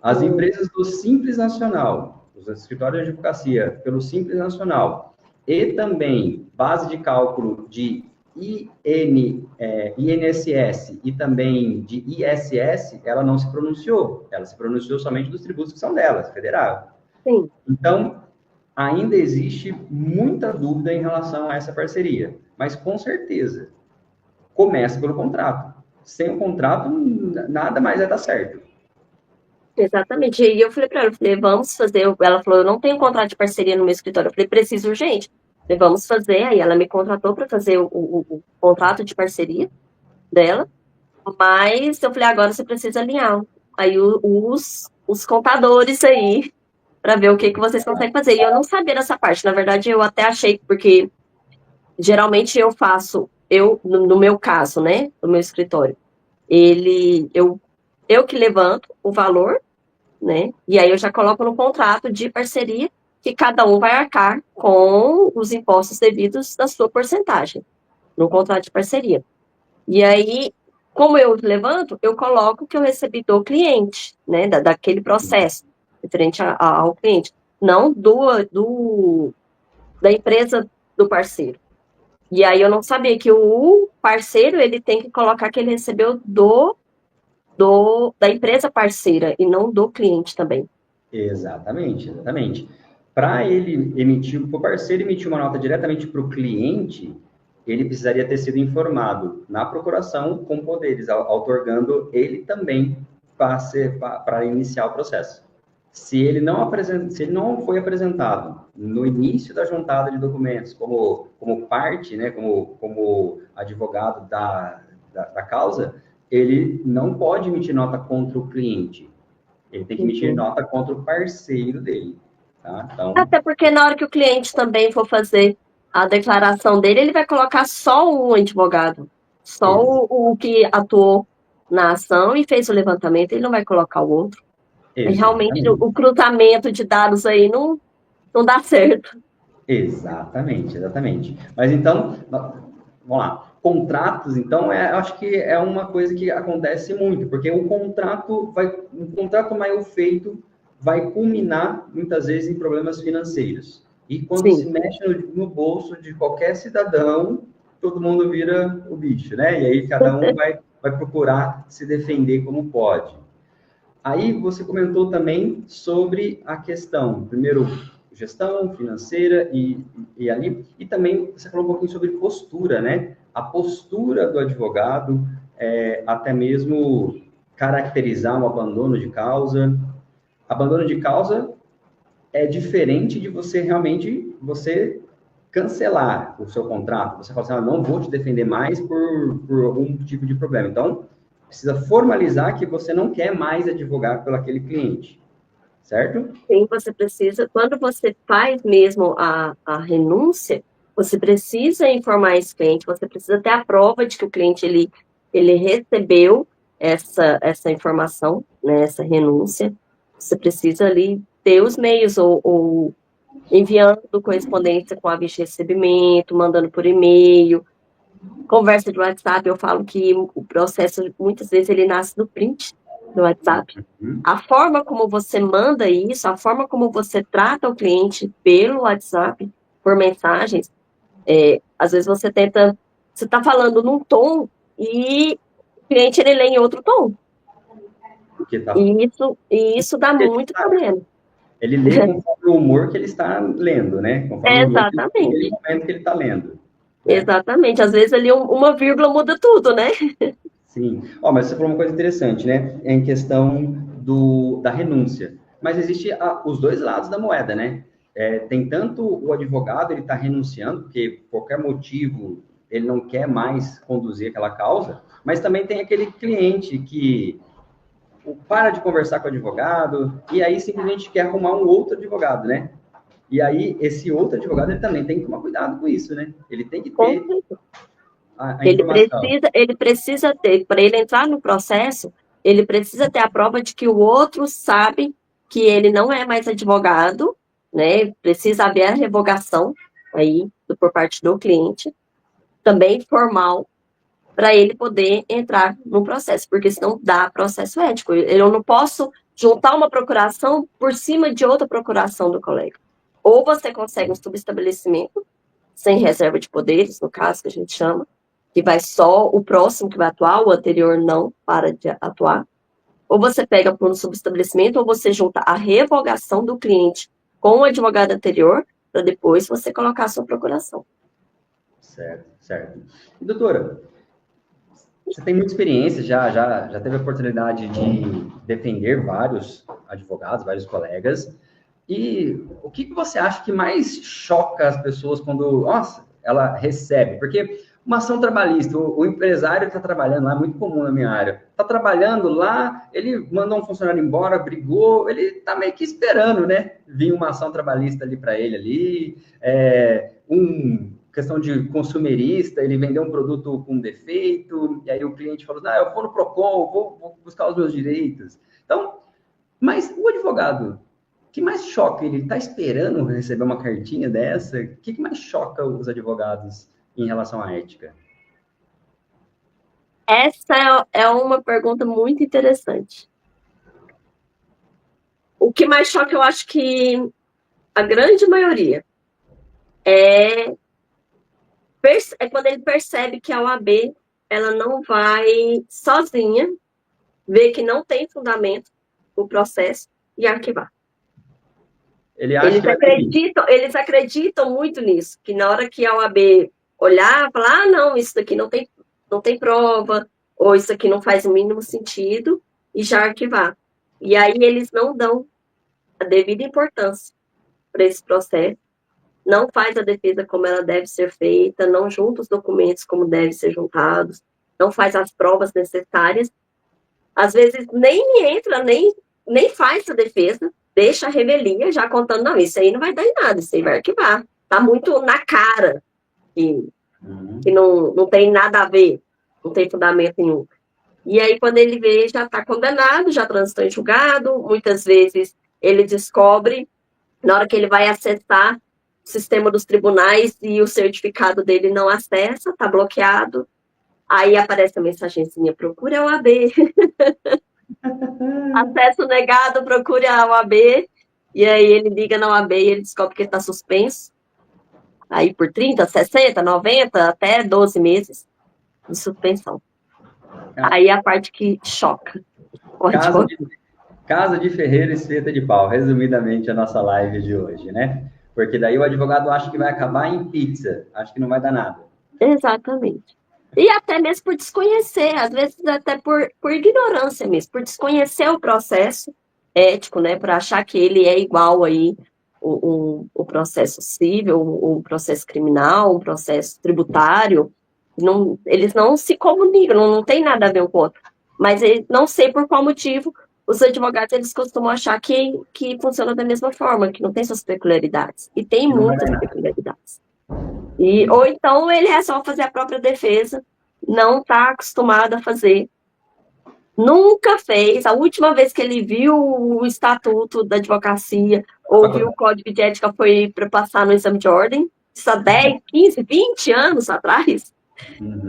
Speaker 1: As empresas do Simples Nacional, os escritórios de advocacia pelo Simples Nacional, e também base de cálculo de INSS e também de ISS, ela não se pronunciou. Ela se pronunciou somente dos tributos que são delas, federal.
Speaker 2: Sim.
Speaker 1: Então, ainda existe muita dúvida em relação a essa parceria. Mas, com certeza, começa pelo contrato. Sem o contrato, nada mais vai dar certo.
Speaker 2: Exatamente. E eu falei para ela, vamos fazer. Ela falou, eu não tenho contrato de parceria no meu escritório. Eu falei, preciso urgente. Falei, vamos fazer. Aí ela me contratou para fazer o contrato de parceria dela. Mas eu falei, agora você precisa alinhar. Aí os contadores aí, para ver o que vocês conseguem fazer. E eu não sabia dessa parte. Na verdade, eu até achei, porque geralmente eu faço, no meu caso, né, no meu escritório, eu que levanto o valor, né, e aí eu já coloco no contrato de parceria que cada um vai arcar com os impostos devidos da sua porcentagem, no contrato de parceria. E aí, como eu levanto, eu coloco o que eu recebi do cliente, né, daquele processo, referente ao cliente, não da empresa do parceiro. E aí eu não sabia que o parceiro, ele tem que colocar que ele recebeu da empresa parceira e não do cliente também.
Speaker 1: Exatamente, exatamente. Para ele emitir, para o parceiro emitir uma nota diretamente para o cliente, ele precisaria ter sido informado na procuração com poderes, outorgando ele também para iniciar o processo. Se ele não foi apresentado no início da juntada de documentos como parte, né, como advogado da causa, ele não pode emitir nota contra o cliente. Ele tem que emitir nota contra o parceiro dele. Tá? Então,
Speaker 2: até porque na hora que o cliente também for fazer a declaração dele, ele vai colocar só um advogado. Só o que atuou na ação e fez o levantamento, ele não vai colocar o outro. Realmente,
Speaker 1: Exatamente.
Speaker 2: o cruzamento de dados aí não dá certo.
Speaker 1: Exatamente, exatamente. Mas então, vamos lá. Contratos, então, eu acho que é uma coisa que acontece muito, porque um contrato mal feito vai culminar muitas vezes em problemas financeiros. E quando se
Speaker 2: Sim,
Speaker 1: mexe no bolso de qualquer cidadão, todo mundo vira o bicho, né? E aí cada um vai procurar se defender como pode. Aí você comentou também sobre a questão, primeiro, gestão financeira e ali, e também você falou um pouquinho sobre postura, né? A postura do advogado, até mesmo caracterizar um abandono de causa. Abandono de causa é diferente de você cancelar o seu contrato. Você fala assim, não vou te defender mais por algum tipo de problema. Então, precisa formalizar que você não quer mais advogar pelo aquele cliente, certo?
Speaker 2: sim, você precisa, quando você faz mesmo a renúncia, você precisa informar esse cliente, você precisa ter a prova de que o cliente ele recebeu essa informação, né, essa renúncia. Você precisa ali ter os meios, ou enviando correspondência com aviso de recebimento, mandando por e-mail, conversa de WhatsApp. Eu falo que o processo, muitas vezes, ele nasce do print do WhatsApp.
Speaker 1: Uhum.
Speaker 2: A forma como você manda isso, a forma como você trata o cliente pelo WhatsApp, por mensagens, às vezes você está falando num tom e o cliente ele lê em outro tom.
Speaker 1: Porque tá,
Speaker 2: E isso dá muito problema.
Speaker 1: ele lê conforme o humor que ele está lendo, né? Conforme o humor que naquele
Speaker 2: Exatamente.
Speaker 1: momento que ele está lendo, né?
Speaker 2: Exatamente. Às vezes ali uma vírgula muda tudo, né?
Speaker 1: Sim. Ó, mas você falou uma coisa interessante, né? Em questão da renúncia. Mas existe os dois lados da moeda, né? Tem tanto o advogado, ele está renunciando, porque por qualquer motivo ele não quer mais conduzir aquela causa, mas também tem aquele cliente que para de conversar com o advogado e aí simplesmente quer arrumar um outro advogado, né? E aí esse outro advogado, ele também tem que tomar cuidado com isso, né? Ele tem que
Speaker 2: Com
Speaker 1: ter
Speaker 2: certeza.
Speaker 1: a
Speaker 2: Ele
Speaker 1: informação.
Speaker 2: precisa, ele precisa ter, para ele entrar no processo, ele precisa ter a prova de que o outro sabe que ele não é mais advogado, né? Precisa haver a revogação aí por parte do cliente, também formal, para ele poder entrar no processo, porque senão dá processo ético. Eu não posso juntar uma procuração por cima de outra procuração do colega. Ou você consegue um subestabelecimento, sem reserva de poderes, no caso que a gente chama, que vai só o próximo que vai atuar, o anterior não para de atuar. Ou você pega por um subestabelecimento, ou você junta a revogação do cliente com o advogado anterior, para depois você colocar a sua procuração.
Speaker 1: Certo, certo. E, doutora, você tem muita experiência, já teve a oportunidade de defender vários advogados, vários colegas. E o que você acha que mais choca as pessoas quando, nossa, ela recebe? Porque uma ação trabalhista, o empresário está trabalhando lá, é muito comum na minha área, está trabalhando lá, ele mandou um funcionário embora, brigou, ele está meio que esperando, né? Vir uma ação trabalhista ali para ele ali, questão de consumerista, ele vendeu um produto com defeito, e aí o cliente falou, eu vou no Procon, vou buscar os meus direitos. Então, mas o advogado, o que mais choca? Ele está esperando receber uma cartinha dessa? O que mais choca os advogados em relação à ética?
Speaker 2: Essa é uma pergunta muito interessante. O que mais choca, eu acho que a grande maioria é quando ele percebe que a OAB ela não vai sozinha ver que não tem fundamento o processo e arquivar.
Speaker 1: Ele acha
Speaker 2: Eles
Speaker 1: que vai demitir.
Speaker 2: acreditam, eles acreditam muito nisso, que na hora que a OAB olhar, falar, não, isso daqui não tem prova, ou isso aqui não faz o mínimo sentido, e já arquivar. E aí eles não dão a devida importância para esse processo, não faz a defesa como ela deve ser feita, não junta os documentos como devem ser juntados, não faz as provas necessárias, às vezes nem entra, nem faz a defesa, deixa a revelia já contando, não, isso aí não vai dar em nada, isso aí vai arquivar. Está muito na cara que não tem nada a ver. não tem fundamento nenhum. E aí, quando ele vê, já está condenado, já transitou em julgado, muitas vezes ele descobre, na hora que ele vai acessar o sistema dos tribunais e o certificado dele não acessa, está bloqueado, aí aparece a mensagenzinha, procure a OAB, acesso negado, procure a OAB, e aí ele liga na OAB e ele descobre que ele está suspenso, aí por 30, 60, 90, até 12 meses de suspensão. Aí é a parte que choca.
Speaker 1: Casa de ferreiro e espeta de pau, resumidamente a nossa live de hoje, né? Porque daí o advogado acha que vai acabar em pizza, acha que não vai dar nada.
Speaker 2: Exatamente. E até mesmo por desconhecer, às vezes até por ignorância mesmo, por desconhecer o processo ético, né, para achar que ele é igual aí o processo civil, o processo criminal, o processo tributário, não, eles não se comunicam, não tem nada a ver um com o outro. Mas não sei por qual motivo os advogados eles costumam achar que funciona da mesma forma, que não tem suas peculiaridades. E tem
Speaker 1: Que não vai dar
Speaker 2: muitas
Speaker 1: nada.
Speaker 2: peculiaridades. Ou então ele resolve fazer a própria defesa, não está acostumado a fazer. Nunca fez. A última vez que ele viu o estatuto da advocacia, ou viu o código de ética, foi para passar no exame de ordem. Isso há 10, 15, 20 anos atrás.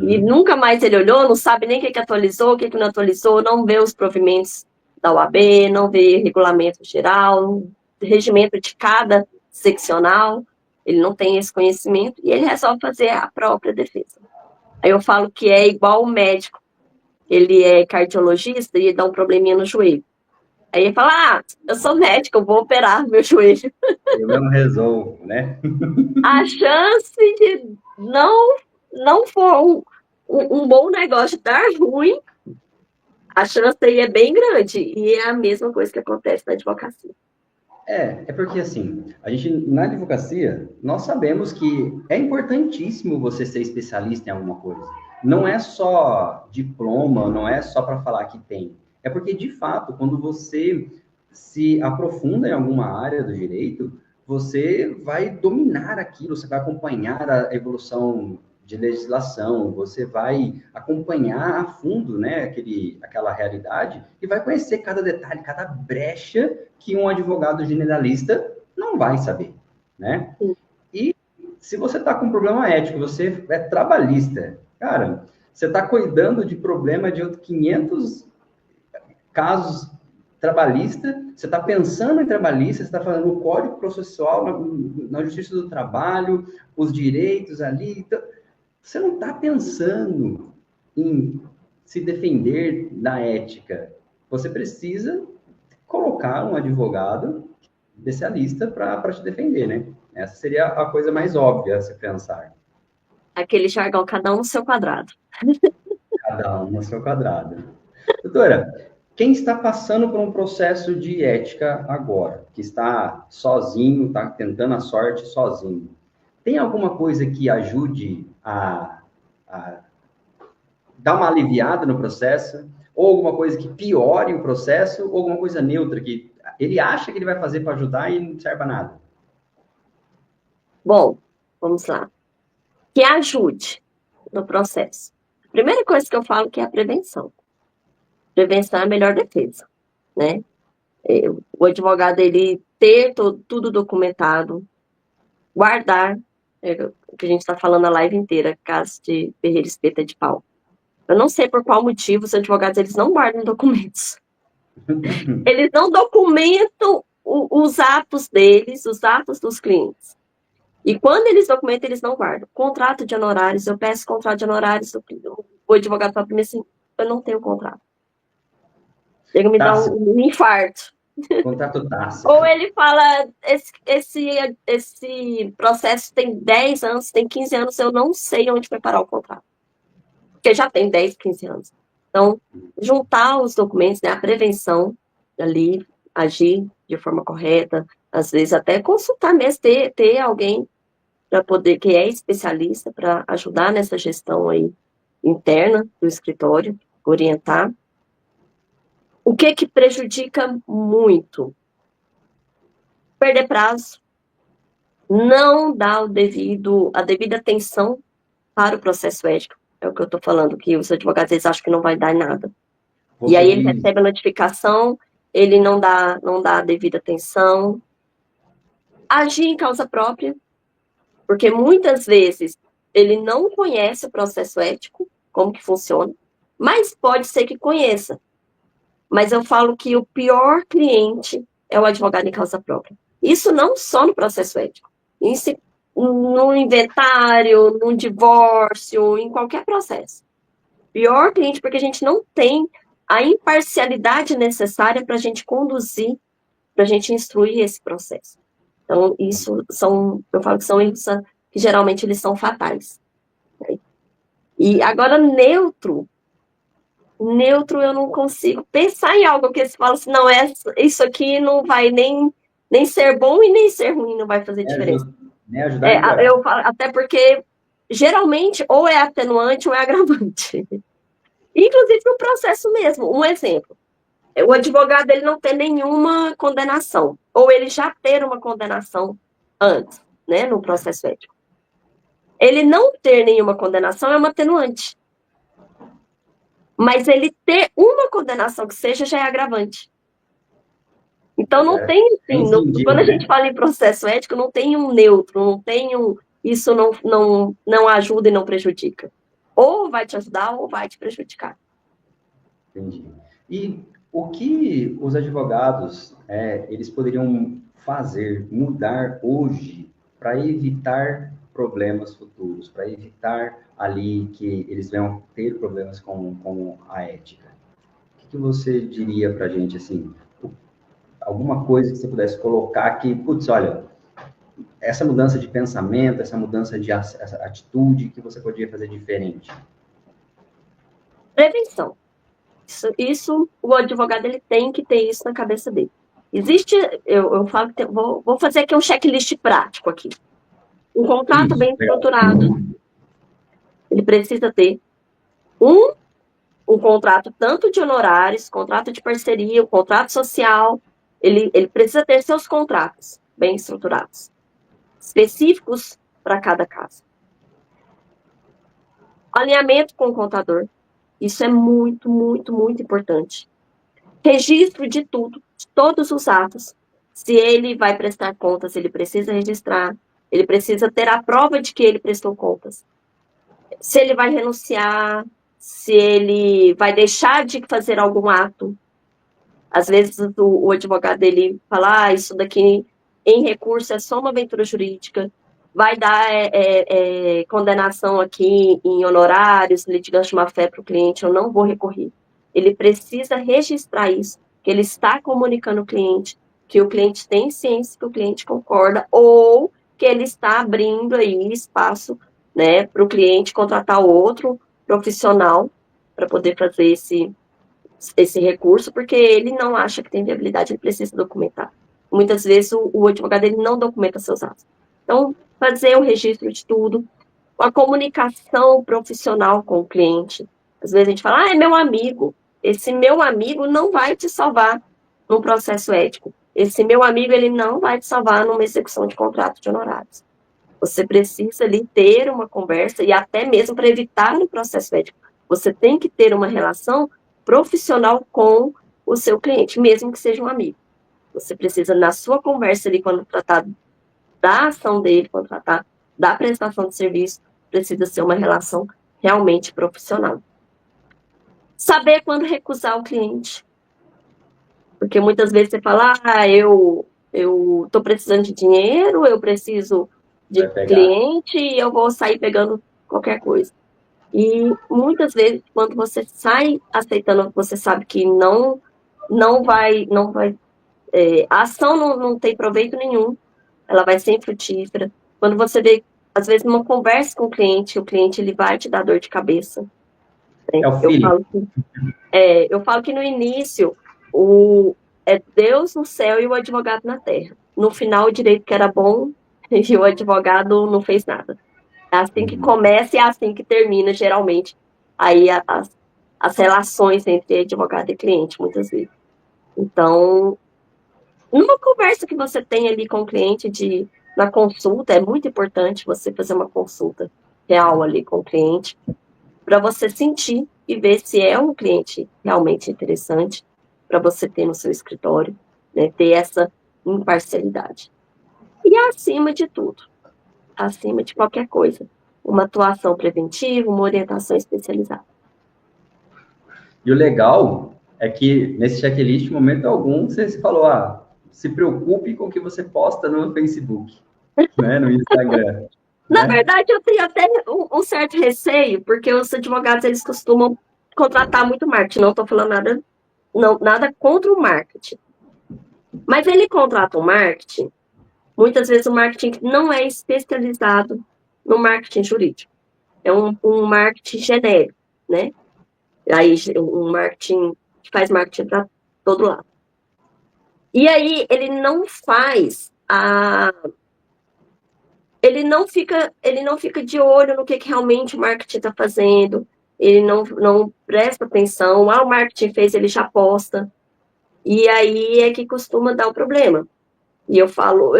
Speaker 2: E nunca mais ele olhou, não sabe nem o que atualizou, o que não atualizou, não vê os provimentos da OAB, não vê regulamento geral, regimento de cada seccional. Ele não tem esse conhecimento e ele resolve fazer a própria defesa. Aí eu falo que é igual o médico. Ele é cardiologista e dá um probleminha no joelho. Aí ele fala, eu sou médico, eu vou operar meu joelho.
Speaker 1: Eu mesmo resolvo, né?
Speaker 2: A chance de não for um bom negócio dar ruim, a chance aí é bem grande. E é a mesma coisa que acontece na advocacia.
Speaker 1: É porque assim, a gente, na advocacia, nós sabemos que é importantíssimo você ser especialista em alguma coisa. Não é só diploma, não é só para falar que tem. É porque, de fato, quando você se aprofunda em alguma área do direito, você vai dominar aquilo, você vai acompanhar a evolução de legislação, você vai acompanhar a fundo, né, aquela realidade e vai conhecer cada detalhe, cada brecha que um advogado generalista não vai saber, né? E se você está com um problema ético, você é trabalhista, cara, você está cuidando de problema de outros 500 casos trabalhista, você está pensando em trabalhista, você está fazendo o código processual na Justiça do Trabalho, os direitos ali, então, você não está pensando em se defender da ética. Você precisa colocar um advogado especialista para te defender, né? Essa seria a coisa mais óbvia a se pensar.
Speaker 2: Aquele jargão, cada um no seu quadrado.
Speaker 1: Cada um no seu quadrado. Doutora, quem está passando por um processo de ética agora, que está sozinho, está tentando a sorte sozinho, tem alguma coisa que ajude a dar uma aliviada no processo? Ou alguma coisa que piore o processo? Ou alguma coisa neutra que ele acha que ele vai fazer para ajudar e não serve para nada?
Speaker 2: Bom, vamos lá. Que ajude no processo. A primeira coisa que eu falo que é a prevenção. Prevenção é a melhor defesa, né? O advogado, ele ter tudo documentado, guardar, o que a gente está falando a live inteira, caso de ferreira espeta de pau. Eu não sei por qual motivo os advogados, eles não guardam documentos. Eles não documentam os atos deles, os atos dos clientes. E quando eles documentam, eles não guardam. Contrato de honorários, eu peço contrato de honorários, o advogado fala para mim assim, eu não tenho contrato. Chega a me dar um infarto.
Speaker 1: Contrato tácito.
Speaker 2: Ou ele fala, esse processo tem 10 anos, tem 15 anos, eu não sei onde preparar o contrato. Porque já tem 10, 15 anos. Então, juntar os documentos, né, a prevenção ali, agir de forma correta, às vezes até consultar mesmo, ter alguém para poder, que é especialista, para ajudar nessa gestão aí interna do escritório, orientar. O que prejudica muito? Perder prazo, não dar a devida atenção para o processo ético. É o que eu estou falando, que os advogados eles acham que não vai dar em nada.
Speaker 1: Vou
Speaker 2: E aí ele
Speaker 1: pedir.
Speaker 2: recebe a notificação, ele não dá a devida atenção. Agir em causa própria, porque muitas vezes ele não conhece o processo ético, como que funciona, mas pode ser que conheça. Mas eu falo que o pior cliente é o advogado em causa própria. Isso não só no processo ético, isso no inventário, no divórcio, em qualquer processo. Pior cliente porque a gente não tem a imparcialidade necessária para a gente conduzir, para a gente instruir esse processo. Então, isso eu falo que são erros que geralmente eles são fatais. Né? E agora, neutro eu não consigo pensar em algo que você fala assim, não, isso aqui não vai nem ser bom e nem ser ruim, não vai fazer diferença.
Speaker 1: Nem ajudar nem piorar.
Speaker 2: Eu falo, até porque, geralmente, ou é atenuante ou é agravante. Inclusive no processo mesmo. Um exemplo. O advogado ele não tem nenhuma condenação, ou ele já ter uma condenação antes, né, no processo ético. Ele não ter nenhuma condenação é uma atenuante. Mas ele ter uma condenação que seja já é agravante. Então não tem, assim, quando a gente fala em processo ético, não tem um neutro, não tem um isso não ajuda e não prejudica. Ou vai te ajudar ou vai te prejudicar.
Speaker 1: Entendi. E o que os advogados eles poderiam fazer, mudar hoje para evitar problemas futuros, para evitar ali que eles venham ter problemas com a ética? O que você diria para a gente, assim, alguma coisa que você pudesse colocar aqui, putz, olha, essa mudança de pensamento, essa mudança de essa atitude que você poderia fazer diferente?
Speaker 2: Prevenção. Isso o advogado ele tem que ter isso na cabeça dele. Existe, eu falo que vou fazer aqui um checklist prático aqui. Um contrato bem estruturado, ele precisa ter um contrato tanto de honorários, contrato de parceria, o contrato social, ele precisa ter seus contratos bem estruturados, específicos para cada caso. Alinhamento com o contador, isso é muito, muito, muito importante. Registro de tudo, de todos os atos. Se ele vai prestar contas, ele precisa registrar, ele precisa ter a prova de que ele prestou contas. Se ele vai renunciar, se ele vai deixar de fazer algum ato. Às vezes o advogado dele fala, isso daqui em recurso é só uma aventura jurídica, vai dar condenação aqui em honorários, litigância de má-fé para o cliente, eu não vou recorrer. Ele precisa registrar isso, que ele está comunicando ao cliente, que o cliente tem ciência, que o cliente concorda, ou que ele está abrindo aí espaço, né, para o cliente contratar outro profissional para poder fazer esse recurso, porque ele não acha que tem viabilidade, ele precisa documentar. Muitas vezes o advogado ele não documenta seus atos. Então, fazer o registro de tudo, a comunicação profissional com o cliente. Às vezes a gente fala, é meu amigo. Esse meu amigo não vai te salvar num processo ético. Esse meu amigo, ele não vai te salvar numa execução de contrato de honorários. Você precisa ali ter uma conversa, e até mesmo para evitar no processo ético, você tem que ter uma relação profissional com o seu cliente, mesmo que seja um amigo. Você precisa, na sua conversa ali, quando tratar da ação dele, quando tratar da prestação de serviço, precisa ser uma relação realmente profissional. Saber quando recusar o cliente. Porque muitas vezes você fala, eu estou precisando de dinheiro, eu preciso de cliente e eu vou sair pegando qualquer coisa. E muitas vezes, quando você sai aceitando, você sabe que não vai, a ação não tem proveito nenhum, ela vai ser infrutífera. Quando você vê, às vezes, numa conversa com o cliente ele vai te dar dor de cabeça. Né? Eu falo que no início, é Deus no céu e o advogado na terra. No final, o direito que era bom e o advogado não fez nada. É assim que começa e é assim que termina, geralmente, aí as relações entre advogado e cliente, muitas vezes. Então, numa conversa que você tem ali com o cliente na consulta, é muito importante você fazer uma consulta real ali com o cliente. para você sentir e ver se é um cliente realmente interessante para você ter no seu escritório, né? Ter essa imparcialidade. E acima de tudo, acima de qualquer coisa, uma atuação preventiva, uma orientação especializada.
Speaker 1: E o legal é que nesse checklist, em momento algum, você falou, se preocupe com o que você posta no Facebook, né, no Instagram.
Speaker 2: Na
Speaker 1: Né?
Speaker 2: verdade, eu tenho até um certo receio, porque os advogados, eles costumam contratar muito marketing. Não estou falando nada, não, nada contra o marketing. Mas ele contrata um marketing, muitas vezes o marketing não é especializado no marketing jurídico. É um marketing genérico, né? Aí, um marketing que faz marketing para todo lado. E aí, ele não faz ele não fica de olho no que realmente o marketing está fazendo, ele não presta atenção, o marketing fez, ele já posta, e aí é que costuma dar o problema. E eu falo,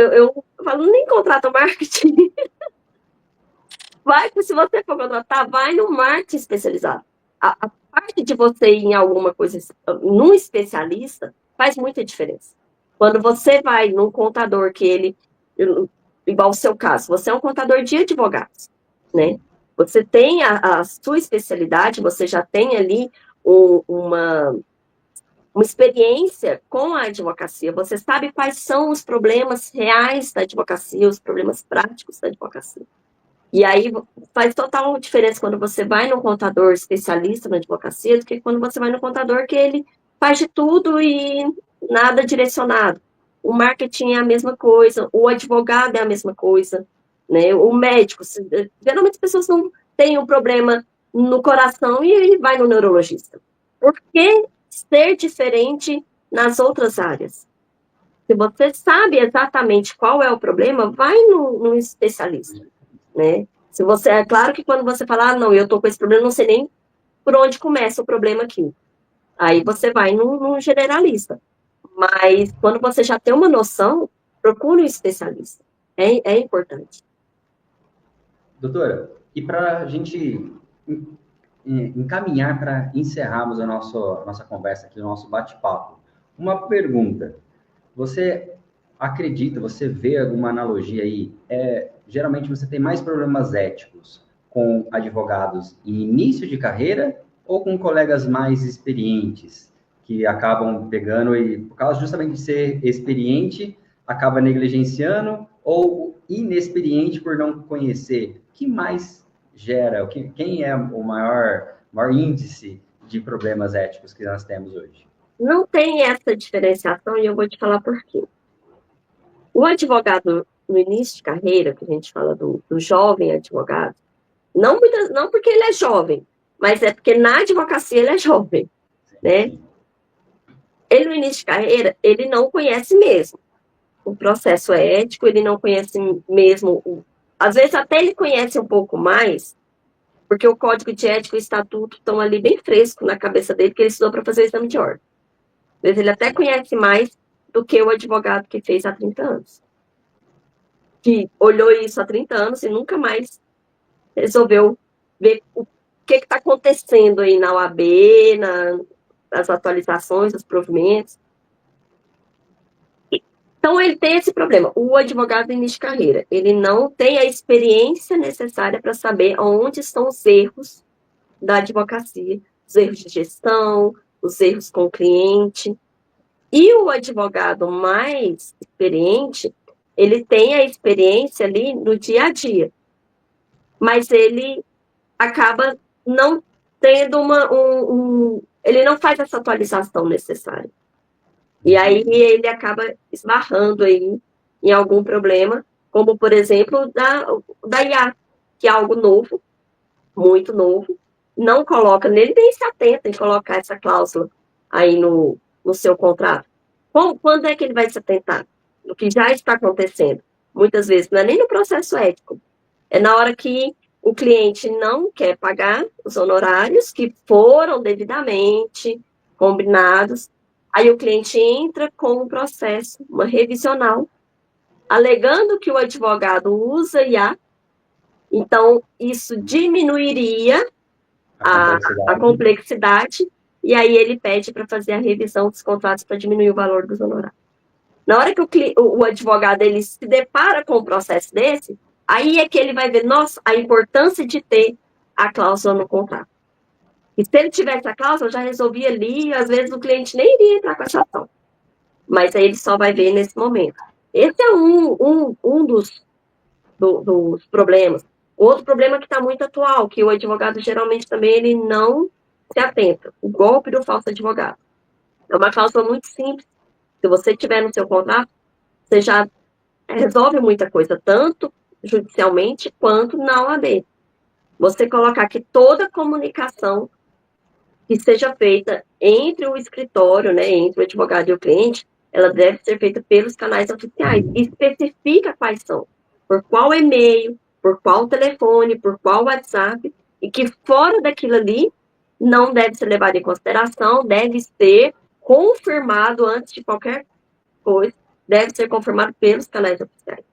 Speaker 2: nem contrata marketing. Se você for contratar, vai no marketing especializado. A parte de você ir em alguma coisa, num especialista, faz muita diferença. Quando você vai num contador que ele, igual o seu caso, você é um contador de advogados, né? Você tem a sua especialidade, você já tem ali uma experiência com a advocacia, você sabe quais são os problemas reais da advocacia, os problemas práticos da advocacia. E aí faz total diferença quando você vai num contador especialista na advocacia do que quando você vai no contador que ele faz de tudo e nada direcionado. O marketing é a mesma coisa, o advogado é a mesma coisa, né? O médico, geralmente as pessoas não têm um problema no coração e vai no neurologista. Por que ser diferente nas outras áreas? Se você sabe exatamente qual é o problema, vai no especialista, né? Se você, é claro que quando você fala, não, eu tô com esse problema, não sei nem por onde começa o problema aqui. Aí você vai num generalista. Mas quando você já tem uma noção, procure um especialista. É importante.
Speaker 1: Doutora, e para a gente encaminhar para encerrarmos a nossa conversa aqui, o nosso bate-papo, uma pergunta. Você acredita, você vê alguma analogia aí? Geralmente você tem mais problemas éticos com advogados em início de carreira ou com colegas mais experientes que acabam pegando e, por causa justamente de ser experiente, acaba negligenciando ou inexperiente por não conhecer? O que mais gera? Quem é o maior índice de problemas éticos que nós temos hoje?
Speaker 2: Não tem essa diferenciação e eu vou te falar por quê. O advogado no início de carreira, que a gente fala do jovem advogado, não porque ele é jovem, mas é porque na advocacia ele é jovem, né? Ele no início de carreira, ele não conhece mesmo o processo ético, ele não conhece mesmo, às vezes até ele conhece um pouco mais, porque o código de ética e o estatuto estão ali bem fresco na cabeça dele, que ele estudou para fazer o exame de ordem. Às vezes ele até conhece mais do que o advogado que fez há 30 anos. Que olhou isso há 30 anos e nunca mais resolveu ver o que está acontecendo aí na OAB, nas atualizações, nos provimentos. Então, ele tem esse problema. O advogado de início de carreira, ele não tem a experiência necessária para saber onde estão os erros da advocacia, os erros de gestão, os erros com o cliente. E o advogado mais experiente, ele tem a experiência ali no dia a dia, mas ele acaba não tendo ele não faz essa atualização necessária. E aí ele acaba esbarrando aí em algum problema, como, por exemplo, da IA, que é algo novo, muito novo, não coloca nele, nem se atenta em colocar essa cláusula aí no seu contrato. Quando é que ele vai se atentar? No que já está acontecendo. Muitas vezes não é nem no processo ético, é na hora que o cliente não quer pagar os honorários que foram devidamente combinados. Aí o cliente entra com um processo, uma revisional, alegando que o advogado usa IA, então isso diminuiria a complexidade, e aí ele pede para fazer a revisão dos contratos para diminuir o valor dos honorários. Na hora que o advogado ele se depara com um processo desse, aí é que ele vai ver, nossa, a importância de ter a cláusula no contrato. E se ele tivesse a cláusula, já resolvia ali, e às vezes o cliente nem iria entrar com essa ação. Mas aí ele só vai ver nesse momento. Esse é um dos problemas. Outro problema que está muito atual, que o advogado geralmente também ele não se atenta, o golpe do falso advogado. É uma cláusula muito simples. Se você tiver no seu contrato, você já resolve muita coisa, tanto judicialmente quanto na OAB. Você colocar que toda comunicação que seja feita entre o escritório, né, entre o advogado e o cliente, ela deve ser feita pelos canais oficiais. E especifica quais são. Por qual e-mail, por qual telefone, por qual WhatsApp, e que fora daquilo ali não deve ser levado em consideração, deve ser confirmado antes de qualquer coisa, deve ser confirmado pelos canais oficiais.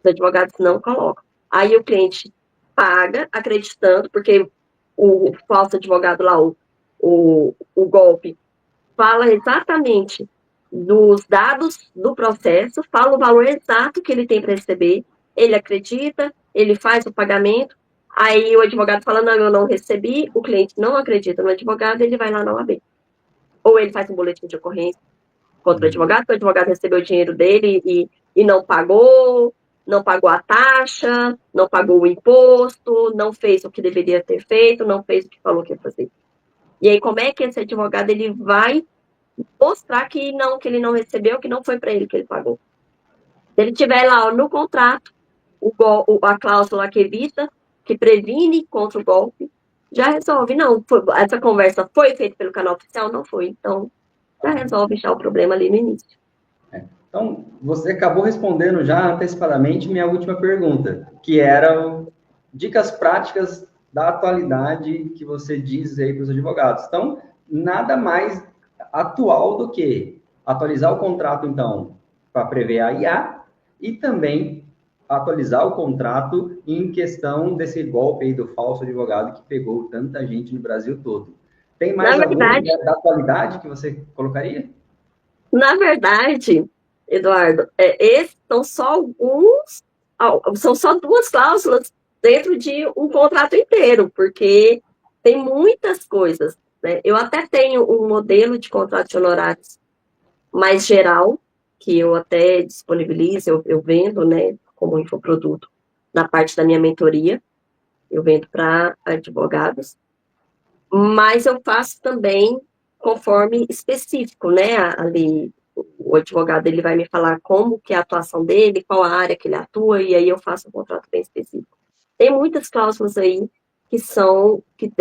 Speaker 2: Os advogados não colocam. Aí o cliente paga, acreditando, porque o falso advogado lá, o golpe, fala exatamente dos dados do processo, fala o valor exato que ele tem para receber, ele acredita, ele faz o pagamento, aí o advogado fala, não, eu não recebi, o cliente não acredita no advogado, ele vai lá na OAB. Ou ele faz um boletim de ocorrência contra o advogado, porque o advogado recebeu o dinheiro dele e não pagou a taxa, não pagou o imposto, não fez o que deveria ter feito, não fez o que falou que ia fazer. E aí, como é que esse advogado ele vai mostrar que ele não recebeu, que não foi para ele que ele pagou? Se ele tiver lá ó, no contrato a cláusula que evita, que previne contra o golpe, já resolve. Não, essa conversa foi feita pelo canal oficial? Não foi. Então, já resolve já o problema ali no início.
Speaker 1: Então, você acabou respondendo já antecipadamente minha última pergunta, que era dicas práticas da atualidade que você diz aí para os advogados. Então, nada mais atual do que atualizar o contrato, então, para prever a IA e também atualizar o contrato em questão desse golpe aí do falso advogado que pegou tanta gente no Brasil todo. Tem mais alguma da atualidade que você colocaria?
Speaker 2: Na verdade, Eduardo, esses são só alguns, são só duas cláusulas dentro de um contrato inteiro, porque tem muitas coisas, né? Eu até tenho um modelo de contrato de honorários mais geral, que eu até disponibilizo, eu vendo, né, como infoproduto, na parte da minha mentoria, eu vendo para advogados, mas eu faço também conforme específico, né, ali o advogado ele vai me falar como que é a atuação dele, qual a área que ele atua, e aí eu faço um contrato bem específico. Tem muitas cláusulas aí que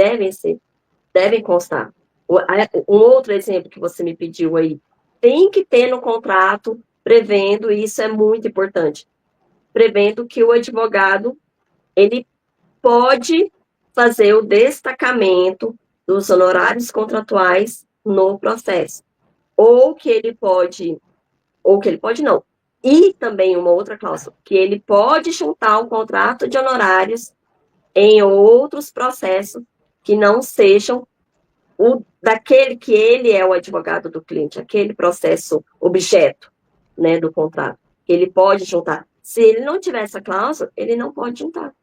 Speaker 2: devem constar. Um outro exemplo que você me pediu aí, tem que ter no contrato prevendo, e isso é muito importante, prevendo que o advogado, ele pode fazer o destacamento dos honorários contratuais no processo. Ou que ele pode não. E também uma outra cláusula, que ele pode juntar o contrato de honorários em outros processos que não sejam o daquele que ele é o advogado do cliente, aquele processo objeto, né, do contrato. Ele pode juntar. Se ele não tiver essa cláusula, ele não pode juntar.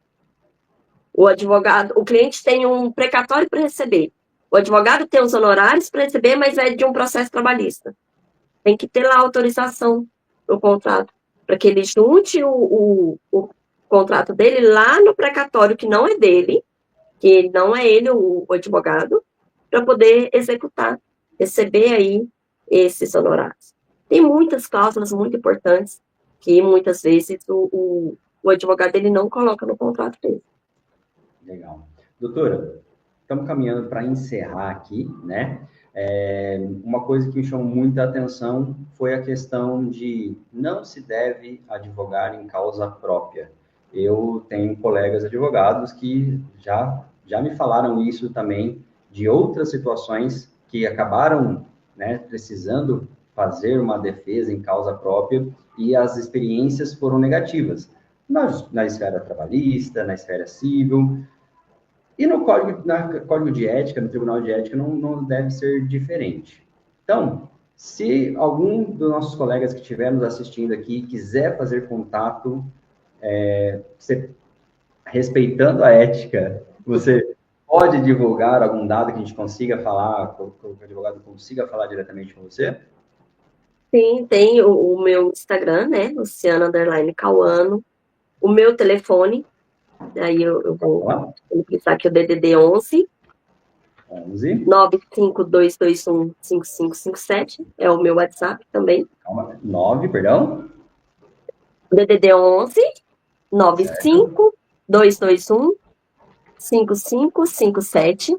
Speaker 2: O cliente tem um precatório para receber. O advogado tem os honorários para receber, mas é de um processo trabalhista. Tem que ter lá a autorização do contrato, para que ele junte o contrato dele lá no precatório, que não é dele, que não é ele o advogado, para poder executar, receber aí esses honorários. Tem muitas cláusulas muito importantes que muitas vezes o advogado ele não coloca no contrato dele.
Speaker 1: Legal. Doutora, estamos caminhando para encerrar aqui, né? Uma coisa que me chamou muita atenção foi a questão de não se deve advogar em causa própria. Eu tenho colegas advogados que já me falaram isso também, de outras situações que acabaram, né, precisando fazer uma defesa em causa própria e as experiências foram negativas. Na esfera trabalhista, na esfera civil. E no código de ética, no Tribunal de Ética, não deve ser diferente. Então, se algum dos nossos colegas que estiver nos assistindo aqui quiser fazer contato, respeitando a ética, você pode divulgar algum dado que a gente consiga falar, que o advogado consiga falar diretamente com você?
Speaker 2: Sim, tem o meu Instagram, né? Luciana_Cauano. O meu telefone, aí eu vou precisar aqui o DDD 11 952215557, é o meu WhatsApp também.
Speaker 1: Calma, 9, perdão?
Speaker 2: DDD 11 95221 5557.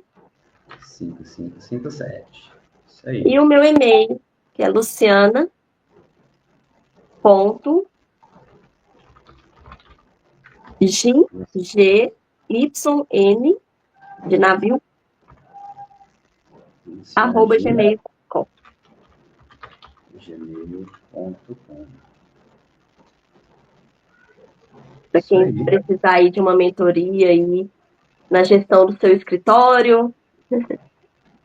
Speaker 1: 5557. Isso aí.
Speaker 2: E o meu e-mail, que é luciana.gyson, de navio, @gmail.com.
Speaker 1: gmail.com.
Speaker 2: Para quem precisar aí de uma mentoria aí na gestão do seu escritório,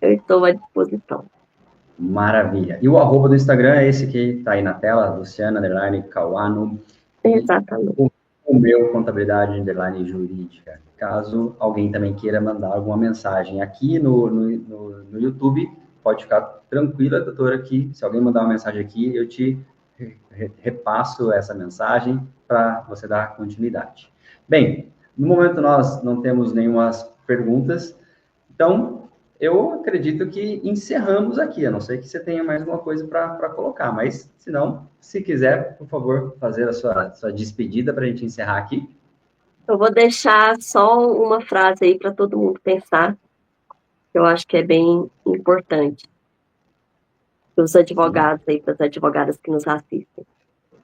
Speaker 2: eu estou à disposição.
Speaker 1: Maravilha. E o arroba do Instagram é esse que está aí na tela, Luciana_Cauano.
Speaker 2: Exatamente.
Speaker 1: O meu, contabilidade_jurídica. Caso alguém também queira mandar alguma mensagem aqui no YouTube, pode ficar tranquila, doutora, que se alguém mandar uma mensagem aqui, eu te repasso essa mensagem para você dar continuidade. Bem, no momento nós não temos nenhuma perguntas, então eu acredito que encerramos aqui, a não ser que você tenha mais alguma coisa para colocar, mas se não, se quiser, por favor, fazer a sua despedida para a gente encerrar aqui.
Speaker 2: Eu vou deixar só uma frase aí para todo mundo pensar, que eu acho que é bem importante. Os advogados aí, para as advogadas que nos assistem.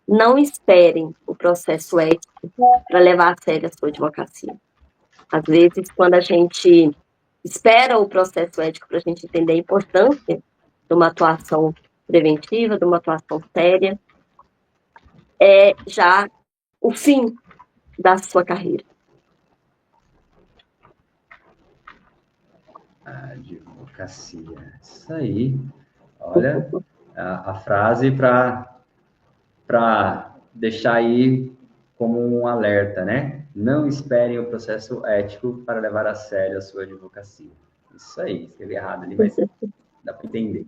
Speaker 2: Não esperem o processo ético para levar a sério a sua advocacia. Às vezes, quando a gente espera o processo ético para a gente entender a importância de uma atuação preventiva, de uma atuação séria, é já o fim da sua carreira.
Speaker 1: Advocacia. Isso aí. Olha, a frase para deixar aí como um alerta, né? Não esperem o processo ético para levar a sério a sua advocacia. Isso aí, escrevi errado ali, mas dá para entender.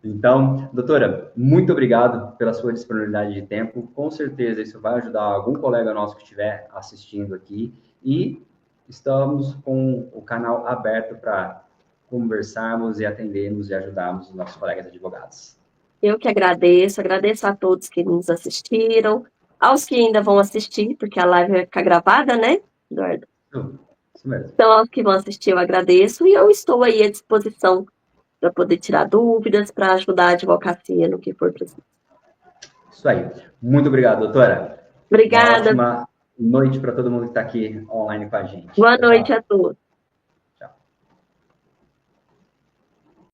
Speaker 1: Então, doutora, muito obrigado pela sua disponibilidade de tempo. Com certeza isso vai ajudar algum colega nosso que estiver assistindo aqui. E estamos com o canal aberto para conversarmos e atendermos e ajudarmos os nossos colegas advogados.
Speaker 2: Eu que agradeço a todos que nos assistiram, aos que ainda vão assistir, porque a live vai ficar gravada, né, Eduardo?
Speaker 1: Isso mesmo.
Speaker 2: Então, aos que vão assistir, eu agradeço e eu estou aí à disposição para poder tirar dúvidas, para ajudar a advocacia no que for preciso.
Speaker 1: Isso aí. Muito obrigado, doutora.
Speaker 2: Obrigada.
Speaker 1: Uma ótima noite para todo mundo que está aqui online com a gente.
Speaker 2: Boa noite a todos.